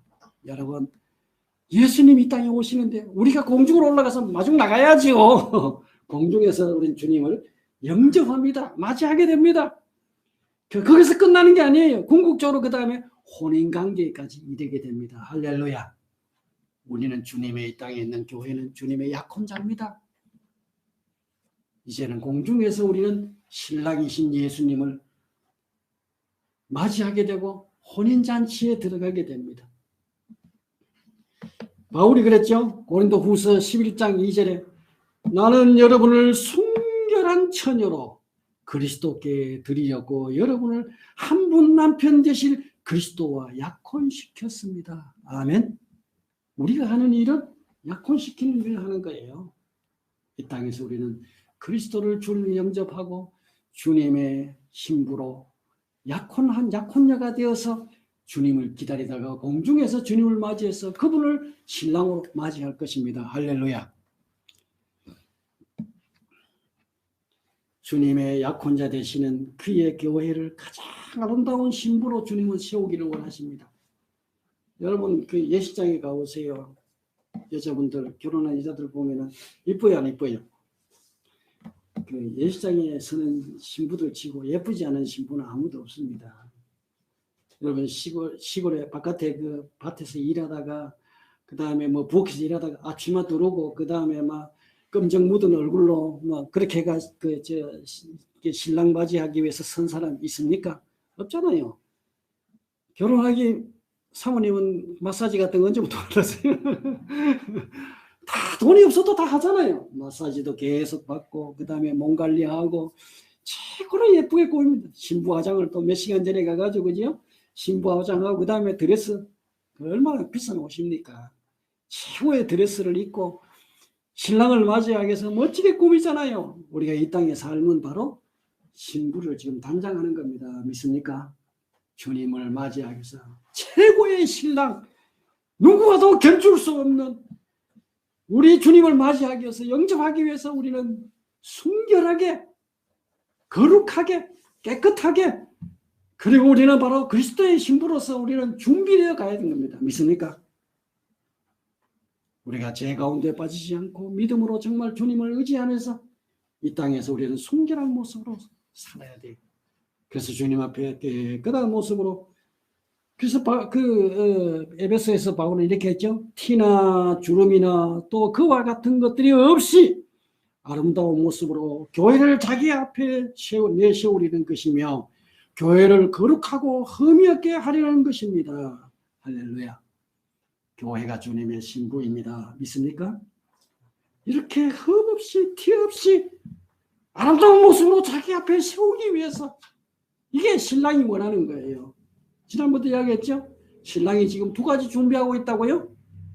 여러분 예수님이 이 땅에 오시는데 우리가 공중으로 올라가서 마중 나가야지요. 공중에서 우리는 주님을 영접합니다. 맞이하게 됩니다. 거기서 끝나는 게 아니에요. 궁극적으로 그 다음에 혼인관계까지 이르게 됩니다. 할렐루야. 우리는 주님의 이 땅에 있는 교회는 주님의 약혼자입니다. 이제는 공중에서 우리는 신랑이신 예수님을 맞이하게 되고 혼인잔치에 들어가게 됩니다. 바울이 그랬죠. 고린도후서 11장 2절에 나는 여러분을 순결한 처녀로 그리스도께 드리려고 여러분을 한 분 남편 되실 그리스도와 약혼시켰습니다. 아멘. 우리가 하는 일은 약혼시키는 일을 하는 거예요. 이 땅에서 우리는 그리스도를 주를 영접하고 주님의 신부로 약혼녀가 되어서 주님을 기다리다가 공중에서 주님을 맞이해서 그분을 신랑으로 맞이할 것입니다. 할렐루야. 주님의 약혼자 되시는 그의 교회를 가장 아름다운 신부로 주님은 세우기를 원하십니다. 여러분 그 예식장에 가보세요. 여자분들 결혼한 여자들 보면은 이뻐요 안 이뻐요? 그 예식장에 서는 신부들 치고 예쁘지 않은 신부는 아무도 없습니다. 여러분 시골에 바깥에 그 밭에서 일하다가 그 다음에 뭐 부엌에서 일하다가 아침에 들어오고 그 다음에 막 끔적 묻은 얼굴로 뭐 그렇게 해가 신랑 맞이하기 위해서 선 사람 있습니까? 없잖아요. 결혼하기 사모님은 마사지 같은 거 언제부터 받았어요? 다 돈이 없어도 다 하잖아요. 마사지도 계속 받고 그 다음에 몸 관리하고 최고로 예쁘게 꾸밉니다. 신부 화장을 또 몇 시간 전에 가가지고 그죠? 신부 화장하고 그 다음에 드레스 얼마나 비싼 옷입니까? 최고의 드레스를 입고 신랑을 맞이하기 위해서 멋지게 꾸미잖아요. 우리가 이 땅의 삶은 바로 신부를 지금 단장하는 겁니다. 믿습니까? 주님을 맞이하기 위해서 최고의 신랑 누구와도 견줄 수 없는 우리 주님을 맞이하기 위해서 영접하기 위해서 우리는 순결하게 거룩하게 깨끗하게 그리고 우리는 바로 그리스도의 신부로서 우리는 준비되어 가야 되는 겁니다. 믿습니까? 우리가 죄 가운데 빠지지 않고 믿음으로 정말 주님을 의지하면서 이 땅에서 우리는 순결한 모습으로 살아야 돼요. 그래서 주님 앞에 깨끗한 모습으로 그래서 에베소에서 바울은 이렇게 했죠. 티나 주름이나 또 그와 같은 것들이 없이 아름다운 모습으로 교회를 자기 앞에 내세우리는 것이며 교회를 거룩하고 흠이 없게 하려는 것입니다. 할렐루야. 교회가 주님의 신부입니다. 믿습니까? 이렇게 흠 없이 티 없이 아름다운 모습으로 자기 앞에 세우기 위해서 이게 신랑이 원하는 거예요. 지난번에 이야기했죠? 신랑이 지금 두 가지 준비하고 있다고요?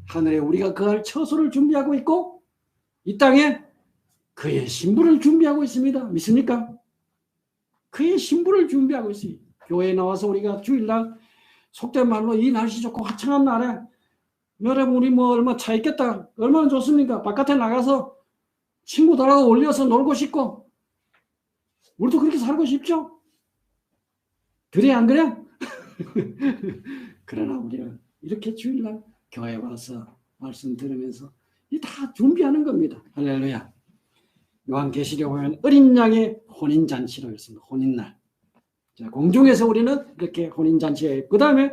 하늘에 우리가 그할 처소를 준비하고 있고 이 땅에 그의 신부를 준비하고 있습니다. 믿습니까? 그의 신부를 준비하고 있어요. 교회에 나와서 우리가 주일날 속된 말로 이 날씨 좋고 화창한 날에 여러분 우리 뭐 얼마 차 있겠다. 얼마나 좋습니까? 바깥에 나가서 친구들하고 올려서 놀고 싶고 우리도 그렇게 살고 싶죠? 그래 안 그래? 그러나 우리는 이렇게 주일날 교회에 와서 말씀 들으면서 이 다 준비하는 겁니다. 할렐루야. 요한계시록에 보면 어린 양의 혼인잔치라고 했습니다. 혼인날. 자, 공중에서 우리는 이렇게 혼인잔치에 그 다음에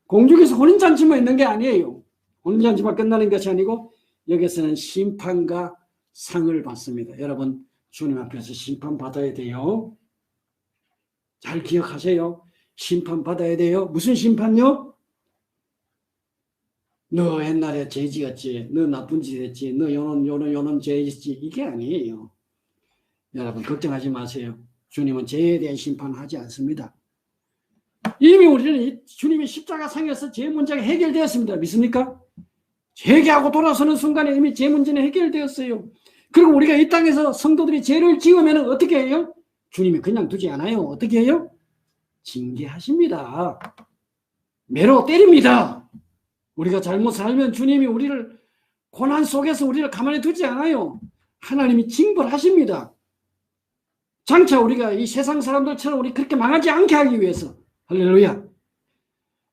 공중에서 혼인잔치만 있는 게 아니에요. 혼인잔치만 끝나는 것이 아니고 여기서는 심판과 상을 받습니다. 여러분 주님 앞에서 심판받아야 돼요. 잘 기억하세요. 심판받아야 돼요. 무슨 심판요? 너 옛날에 죄 지었지. 너 나쁜 짓 했지. 너 요런 죄 짓지. 이게 아니에요. 여러분 걱정하지 마세요. 주님은 죄에 대한 심판하지 않습니다. 이미 우리는 주님의 십자가상에서 죄 문제가 해결되었습니다. 믿습니까? 회개하고 돌아서는 순간에 이미 죄 문제는 해결되었어요. 그리고 우리가 이 땅에서 성도들이 죄를 지으면 어떻게 해요? 주님이 그냥 두지 않아요. 어떻게 해요? 징계하십니다. 매로 때립니다. 우리가 잘못 살면 주님이 우리를 고난 속에서 우리를 가만히 두지 않아요. 하나님이 징벌하십니다. 장차 우리가 이 세상 사람들처럼 우리 그렇게 망하지 않게 하기 위해서. 할렐루야.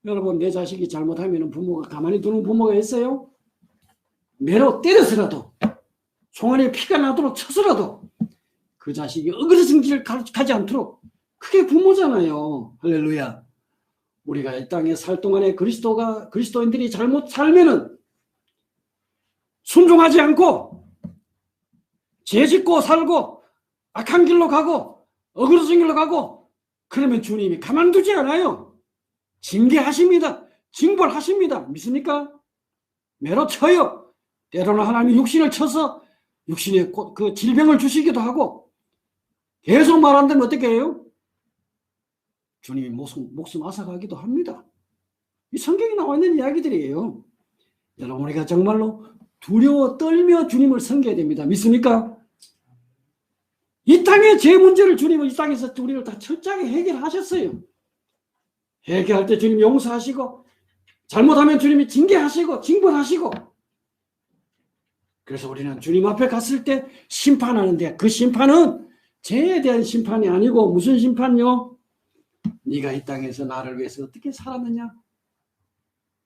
여러분 내 자식이 잘못하면 부모가 가만히 두는 부모가 있어요? 매로 때려서라도 총알에 피가 나도록 쳐서라도 그 자식이 어그러진 길을 가지 않도록 그게 부모잖아요. 할렐루야. 우리가 이 땅에 살 동안에 그리스도인들이 잘못 살면은 순종하지 않고 죄 짓고 살고 악한 길로 가고 어그러진 길로 가고 그러면 주님이 가만두지 않아요. 징계하십니다. 징벌하십니다. 믿습니까? 매로 쳐요. 때로는 하나님이 육신을 쳐서 육신에 그 질병을 주시기도 하고 계속 말 안 되면 어떻게 해요? 주님이 목숨 앗아가기도 합니다. 이 성경에 나와 있는 이야기들이에요. 여러분 우리가 정말로 두려워 떨며 주님을 섬겨야 됩니다. 믿습니까? 이 땅의 죄 문제를 주님은 이 땅에서 우리를 다 철저하게 해결하셨어요. 해결할 때 주님 용서하시고 잘못하면 주님이 징계하시고 징벌하시고 그래서 우리는 주님 앞에 갔을 때 심판하는데 그 심판은 죄에 대한 심판이 아니고 무슨 심판요? 네가 이 땅에서 나를 위해서 어떻게 살았느냐?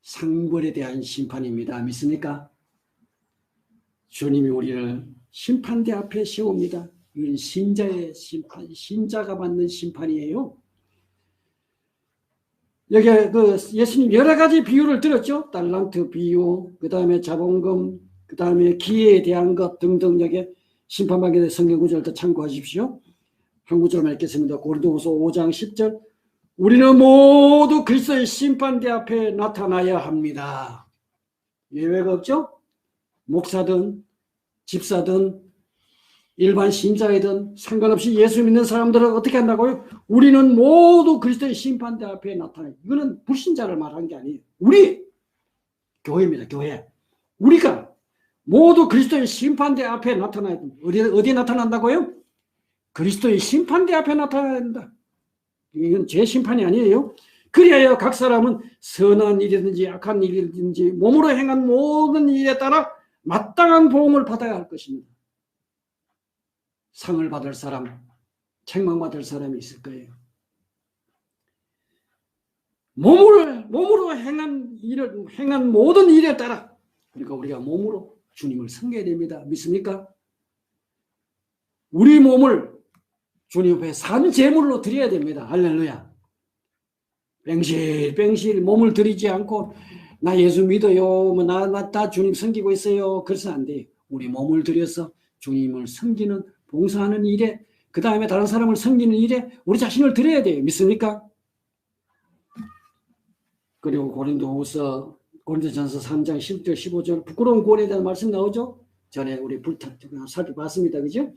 상벌에 대한 심판입니다. 믿습니까? 주님이 우리를 심판대 앞에 세웁니다. 이건 신자의 심판, 신자가 받는 심판이에요. 여기 예수님 여러 가지 비유를 들었죠. 달란트 비유, 그 다음에 자본금, 그 다음에 기회에 대한 것 등등 여기 심판받게 된 성경 구절도 참고하십시오. 한 구절만 읽겠습니다. 고린도후서 5장 10절. 우리는 모두 그리스도의 심판대 앞에 나타나야 합니다. 예외가 없죠? 목사든 집사든 일반 신자이든 상관없이 예수 믿는 사람들은 어떻게 한다고요? 우리는 모두 그리스도의 심판대 앞에 나타나요. 이거는 불신자를 말한 게 아니에요. 우리 교회입니다. 교회. 우리가 모두 그리스도의 심판대 앞에 나타나야 됩니다. 어디에 나타난다고요? 그리스도의 심판대 앞에 나타나야 된다. 이건 제 심판이 아니에요. 그리하여 각 사람은 선한 일이든지 악한 일이든지 몸으로 행한 모든 일에 따라 마땅한 보응을 받아야 할 것입니다. 상을 받을 사람, 책망받을 사람이 있을 거예요. 몸으로 행한 모든 일에 따라 그러니까 우리가 몸으로 주님을 섬겨야 됩니다. 믿습니까? 우리 몸을 주님 앞에 산 제물로 드려야 됩니다. 할렐루야. 뺑실뺑실 몸을 들이지 않고 나 예수 믿어요. 뭐 나 주님 섬기고 있어요. 그래서 안 돼요. 우리 몸을 들여서 주님을 섬기는 봉사하는 일에 그 다음에 다른 사람을 섬기는 일에 우리 자신을 드려야 돼요. 믿습니까? 그리고 고린도전서 3장 10절 15절 부끄러운 구원에 대한 말씀 나오죠. 전에 우리 살펴봤습니다. 그죠?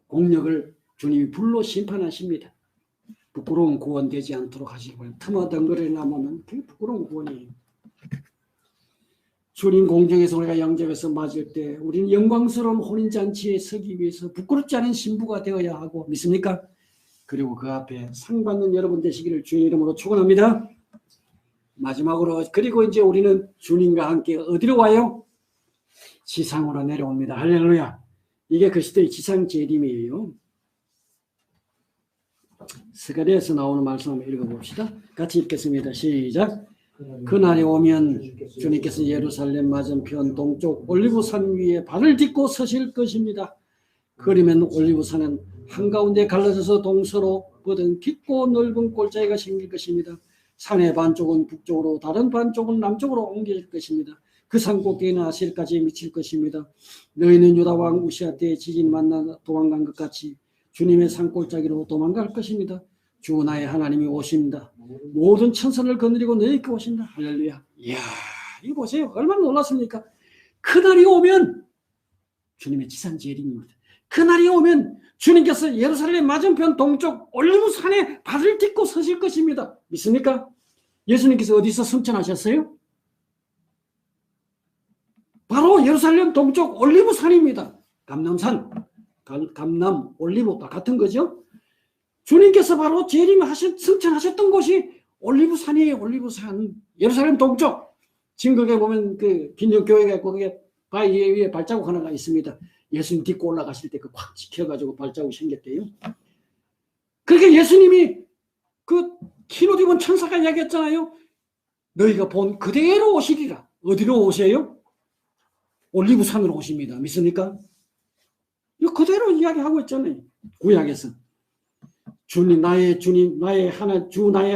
공력을 주님이 불로 심판하십니다. 부끄러운 구원 되지 않도록 하시고 틈어덩거려 나면 그게 부끄러운 구원이에요. 주님 공정에서 우리가 영접해서 맞을 때 우리는 영광스러운 혼인잔치에 서기 위해서 부끄럽지 않은 신부가 되어야 하고 믿습니까? 그리고 그 앞에 상 받는 여러분 되시기를 주의 이름으로 축원합니다. 마지막으로 그리고 이제 우리는 주님과 함께 어디로 와요? 지상으로 내려옵니다. 할렐루야. 이게 그 시대의 지상 재림이에요. 스가랴에서 나오는 말씀 한번 읽어봅시다. 같이 읽겠습니다. 시작. 그날이 오면 주님께서 예루살렘 맞은편 동쪽 올리브산 위에 발을 딛고 서실 것입니다. 그러면 올리브산은 한가운데 갈라져서 동서로 뻗은 깊고 넓은 골짜기가 생길 것입니다. 산의 반쪽은 북쪽으로 다른 반쪽은 남쪽으로 옮겨질 것입니다. 그 산 꼭대기는 아셀까지 미칠 것입니다. 너희는 유다 왕 우시아 때에 지진 만나 도망간 것 같이 주님의 산골짜기로 도망갈 것입니다. 주 나의 하나님이 오십니다. 모든 천선을 거느리고 너희께 오신다. 할렐루야. 이야, 이거 보세요. 얼마나 놀랐습니까? 그날이 오면 주님의 지상 재림입니다. 그날이 오면 주님께서 예루살렘 맞은편 동쪽 올리브산에 발을 딛고 서실 것입니다. 믿습니까? 예수님께서 어디서 승천하셨어요? 바로 예루살렘 동쪽 올리브산입니다. 감남산, 감남, 올리브 같은 거죠. 주님께서 바로 승천하셨던 곳이 올리브산이에요. 올리브산, 예루살렘 동쪽. 진극에 보면 그 긴정교회가 있고 그게 바위 위에 발자국 하나가 있습니다. 예수님 딛고 올라가실 때 그 꽉 지켜가지고 발자국이 생겼대요. 그렇게 예수님이 그 흰옷 입은 천사가 이야기했잖아요. 너희가 본 그대로 오시리라. 어디로 오세요? 올리브산으로 오십니다. 믿습니까? 이거 그대로 이야기하고 있잖아요. 구약에서. 주님, 나의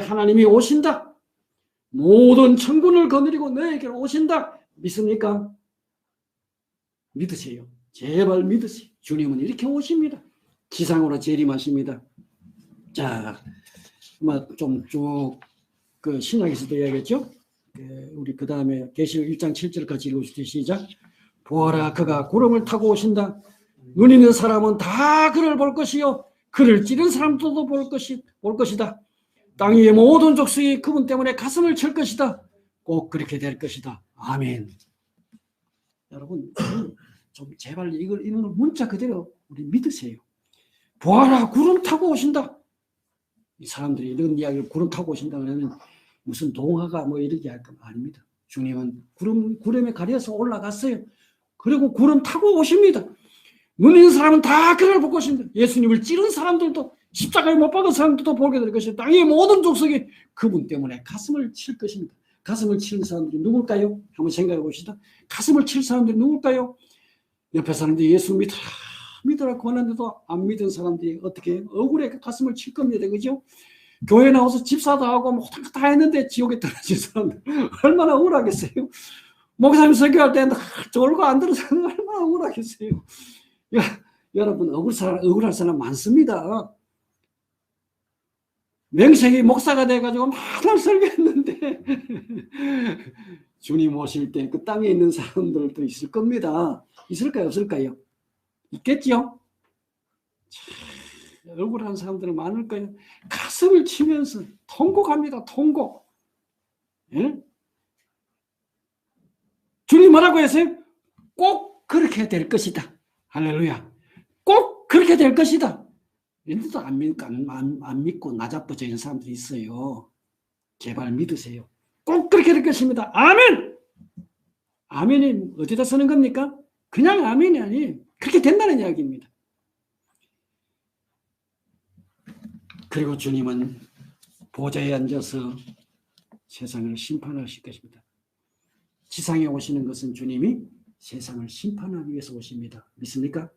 하나님이 오신다. 모든 천군을 거느리고 너에게 오신다. 믿습니까? 믿으세요. 제발 믿으세요. 주님은 이렇게 오십니다. 지상으로 재림하십니다. 자, 좀 쭉 그 신약에서도 이야기했죠. 우리 그 다음에 계시록 1장 7절까지 읽으시죠. 시작. 보아라, 그가 구름을 타고 오신다. 눈 있는 사람은 다 그를 볼 것이요, 그를 찌른 사람들도 볼 것이다. 땅 위의 모든 족속이 그분 때문에 가슴을 칠 것이다. 꼭 그렇게 될 것이다. 아멘. 여러분, 좀 제발 이런 걸 문자 그대로 우리 믿으세요. 보아라, 구름 타고 오신다. 이 사람들이 이런 이야기를 구름 타고 오신다 그러면 무슨 동화가 뭐 이렇게 할 건 아닙니다. 주님은 구름에 가려서 올라갔어요. 그리고 구름 타고 오십니다. 눈 있는 사람은 다 그를 볼 것입니다. 예수님을 찌른 사람들도, 십자가에 못 박은 사람들도 보게 될 것입니다. 땅의 모든 족속이 그분 때문에 가슴을 칠 것입니다. 가슴을 치는 사람들이 누굴까요? 한번 생각해 봅시다. 가슴을 칠 사람들이 누굴까요? 옆에 사람들이 예수 믿으라 권하는데도 안 믿은 사람들이 어떻게 억울해 가슴을 칠 겁니다. 그죠? 교회 나와서 집사도 하고 모든 거 다 했는데 지옥에 떨어진 사람들 얼마나 억울하겠어요? 목사님 설교할 때는 졸고 안 들은 사람 얼마나 억울하겠어요? 여러분, 억울할 사람 많습니다. 명색이 목사가 돼가지고 많은 설교했는데 주님 오실 때 그 땅에 있는 사람들도 있을 겁니다. 있을까요? 없을까요? 있겠죠? 억울한 사람들은 많을 거예요. 가슴을 치면서 통곡합니다. 통곡. 예? 주님 뭐라고 했어요? 꼭 그렇게 될 것이다. 할렐루야. 꼭 그렇게 될 것이다. 얘들도 안 믿고 나자빠져 있는 사람들이 있어요. 제발 믿으세요. 꼭 그렇게 될 것입니다. 아멘! 아멘이 어디다 쓰는 겁니까? 그냥 아멘이 아니에요. 그렇게 된다는 이야기입니다. 그리고 주님은 보좌에 앉아서 세상을 심판하실 것입니다. 지상에 오시는 것은 주님이 세상을 심판하기 위해서 오십니다. 믿습니까?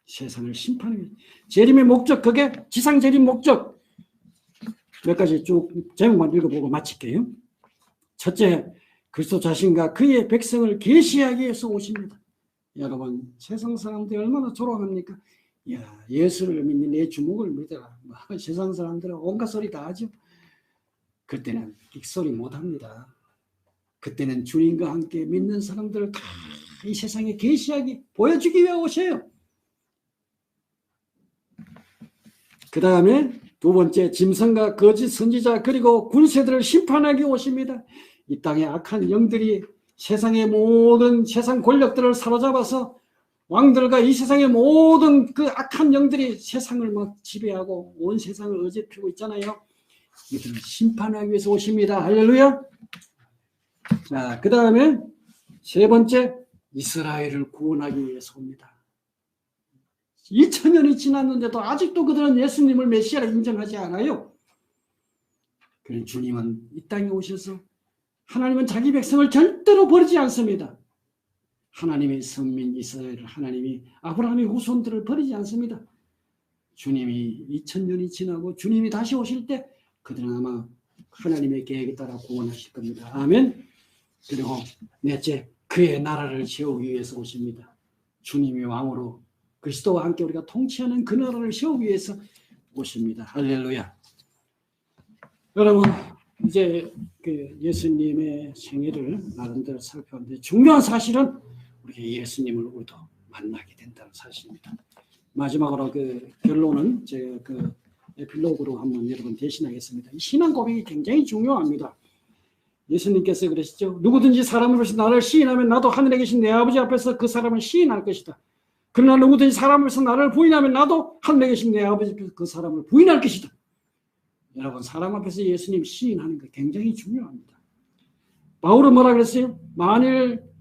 세상을 심판하기 위해서. 재림의 목적, 그게 지상 재림 목적. 몇 가지 쭉 제목만 읽어보고 마칠게요. 첫째, 그리스도 자신과 그의 백성을 계시하기 위해서 오십니다. 여러분, 세상 사람들이 얼마나 조롱합니까? 야, 예수를 믿는 내 주목을 믿어라. 세상 사람들은 온갖 소리 다 하죠. 그때는 빅소리 못합니다. 그때는 주님과 함께 믿는 사람들을 다 이 세상에 계시하기 보여주기 위해 오셔요. 그 다음에 두 번째, 짐승과 거짓 선지자 그리고 군세들을 심판하기 오십니다. 이 땅의 악한 영들이 세상의 모든 세상 권력들을 사로잡아서 왕들과 이 세상의 모든 그 악한 영들이 세상을 막 지배하고 온 세상을 어지럽히고 있잖아요. 이들을 심판하기 위해서 오십니다. 할렐루야. 자, 그 다음에 세 번째, 이스라엘을 구원하기 위해서 옵니다. 2000년이 지났는데도 아직도 그들은 예수님을 메시아로 인정하지 않아요. 그런 주님은 이 땅에 오셔서 하나님은 자기 백성을 절대로 버리지 않습니다. 하나님의 선민 이스라엘을 하나님이 아브라함의 후손들을 버리지 않습니다. 주님이 2000년이 지나고 주님이 다시 오실 때 그들은 아마 하나님의 계획에 따라 구원하실 겁니다. 아멘. 그리고 넷째, 그의 나라를 세우기 위해서 오십니다. 주님이 왕으로 그리스도와 함께 우리가 통치하는 그 나라를 세우기 위해서 오십니다. 할렐루야. 여러분, 이제 그 예수님의 생애를 나름대로 살펴봤는데 중요한 사실은 우리가 예수님을 우리도 만나게 된다는 사실입니다. 마지막으로 그 결론은 제가 그 에필로그로 한번 여러분 대신하겠습니다. 이 신앙 고백이 굉장히 중요합니다. 예수님께서 그러시죠. 누구든지 사람을 위해서 나를 시인하면 나도 하늘에 계신 내 아버지 앞에서 그 사람을 시인할 것이다. 그러나 누구든지 사람을 위해서 나를 부인하면 나도 하늘에 계신 내 아버지 앞에서 그 사람을 부인할 것이다. 여러분, 사람 앞에서 예수님 시인하는 거 굉장히 중요합니다. 바울은 뭐라 그랬어요?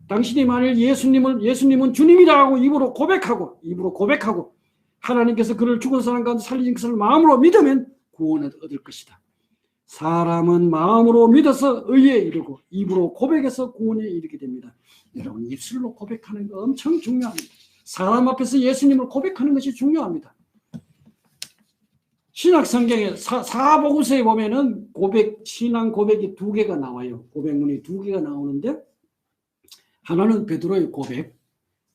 당신이 만일 예수님은 주님이라고 입으로 고백하고 하나님께서 그를 죽은 사람 가운데 살리신 것을 마음으로 믿으면 구원을 얻을 것이다. 사람은 마음으로 믿어서 의에 이르고 입으로 고백해서 구원에 이르게 됩니다. 여러분, 입술로 고백하는 거 엄청 중요합니다. 사람 앞에서 예수님을 고백하는 것이 중요합니다. 신약 성경에 사복음서에 보면은 신앙 고백이 두 개가 나와요. 고백문이 두 개가 나오는데 하나는 베드로의 고백,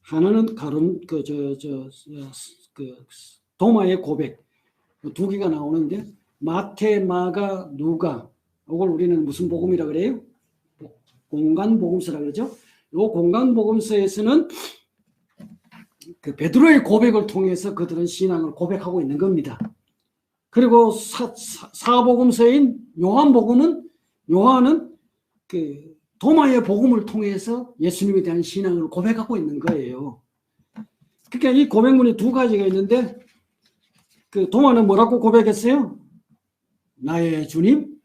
하나는 도마의 고백, 두 개가 나오는데 마태, 마가, 누가, 이걸 우리는 무슨 복음이라 그래요? 공간복음서라 그러죠. 이 공간복음서에서는 그 베드로의 고백을 통해서 그들은 신앙을 고백하고 있는 겁니다. 그리고 사복음서인 요한은 그 도마의 복음을 통해서 예수님에 대한 신앙을 고백하고 있는 거예요. 그러니까 이 고백문이 두 가지가 있는데 그 도마는 뭐라고 고백했어요? 나의 주님,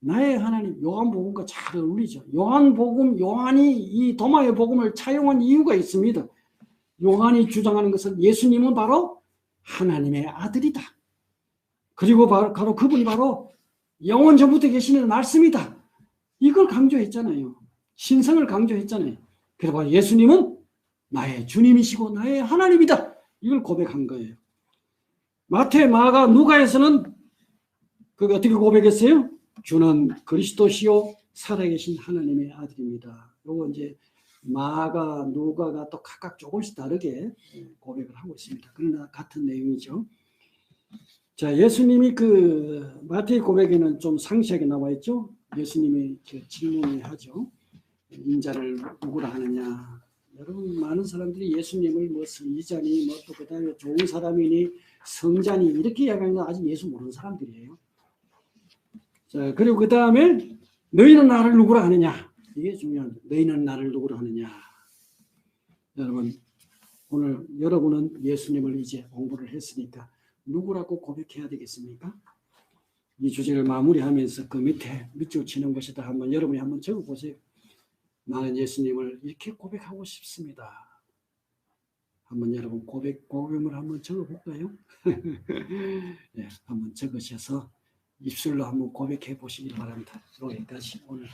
나의 하나님. 요한복음과 잘 어울리죠. 요한이 이 도마의 복음을 차용한 이유가 있습니다. 요한이 주장하는 것은 예수님은 바로 하나님의 아들이다. 그리고 바로 그분이 바로 영원 전부터 계시는 말씀이다. 이걸 강조했잖아요. 신성을 강조했잖아요. 그래서 예수님은 나의 주님이시고 나의 하나님이다. 이걸 고백한 거예요. 마태, 마가, 누가에서는 그게 어떻게 고백했어요? 주는 그리스도시요 살아계신 하나님의 아들입니다. 요거 이제 마가, 누가가 또 각각 조금씩 다르게 고백을 하고 있습니다. 그러나 같은 내용이죠. 자, 예수님이 그 마태의 고백에는 좀 상세하게 나와 있죠. 예수님이 질문을 하죠. 인자를 누구라 하느냐. 여러분, 많은 사람들이 예수님을 뭐 선지자니 또 그다음에 좋은 사람이니 성자니 이렇게 이야기하는 건 아직 예수 모르는 사람들이에요. 자, 그리고 그 다음에 너희는 나를 누구라 하느냐. 이게 중요합니다. 너희는 나를 누구라 하느냐. 여러분, 오늘 여러분은 예수님을 이제 공부를 했으니까 누구라고 고백해야 되겠습니까? 이 주제를 마무리하면서 그 밑줄 치는 것이다. 여러분이 한번 적어보세요. 나는 예수님을 이렇게 고백하고 싶습니다. 여러분 고백을 한번 적어볼까요? 네, 한번 적으셔서 입술로 한번 고백해 보시기 바랍니다. 여기까지 오늘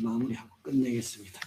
마무리하고 끝내겠습니다.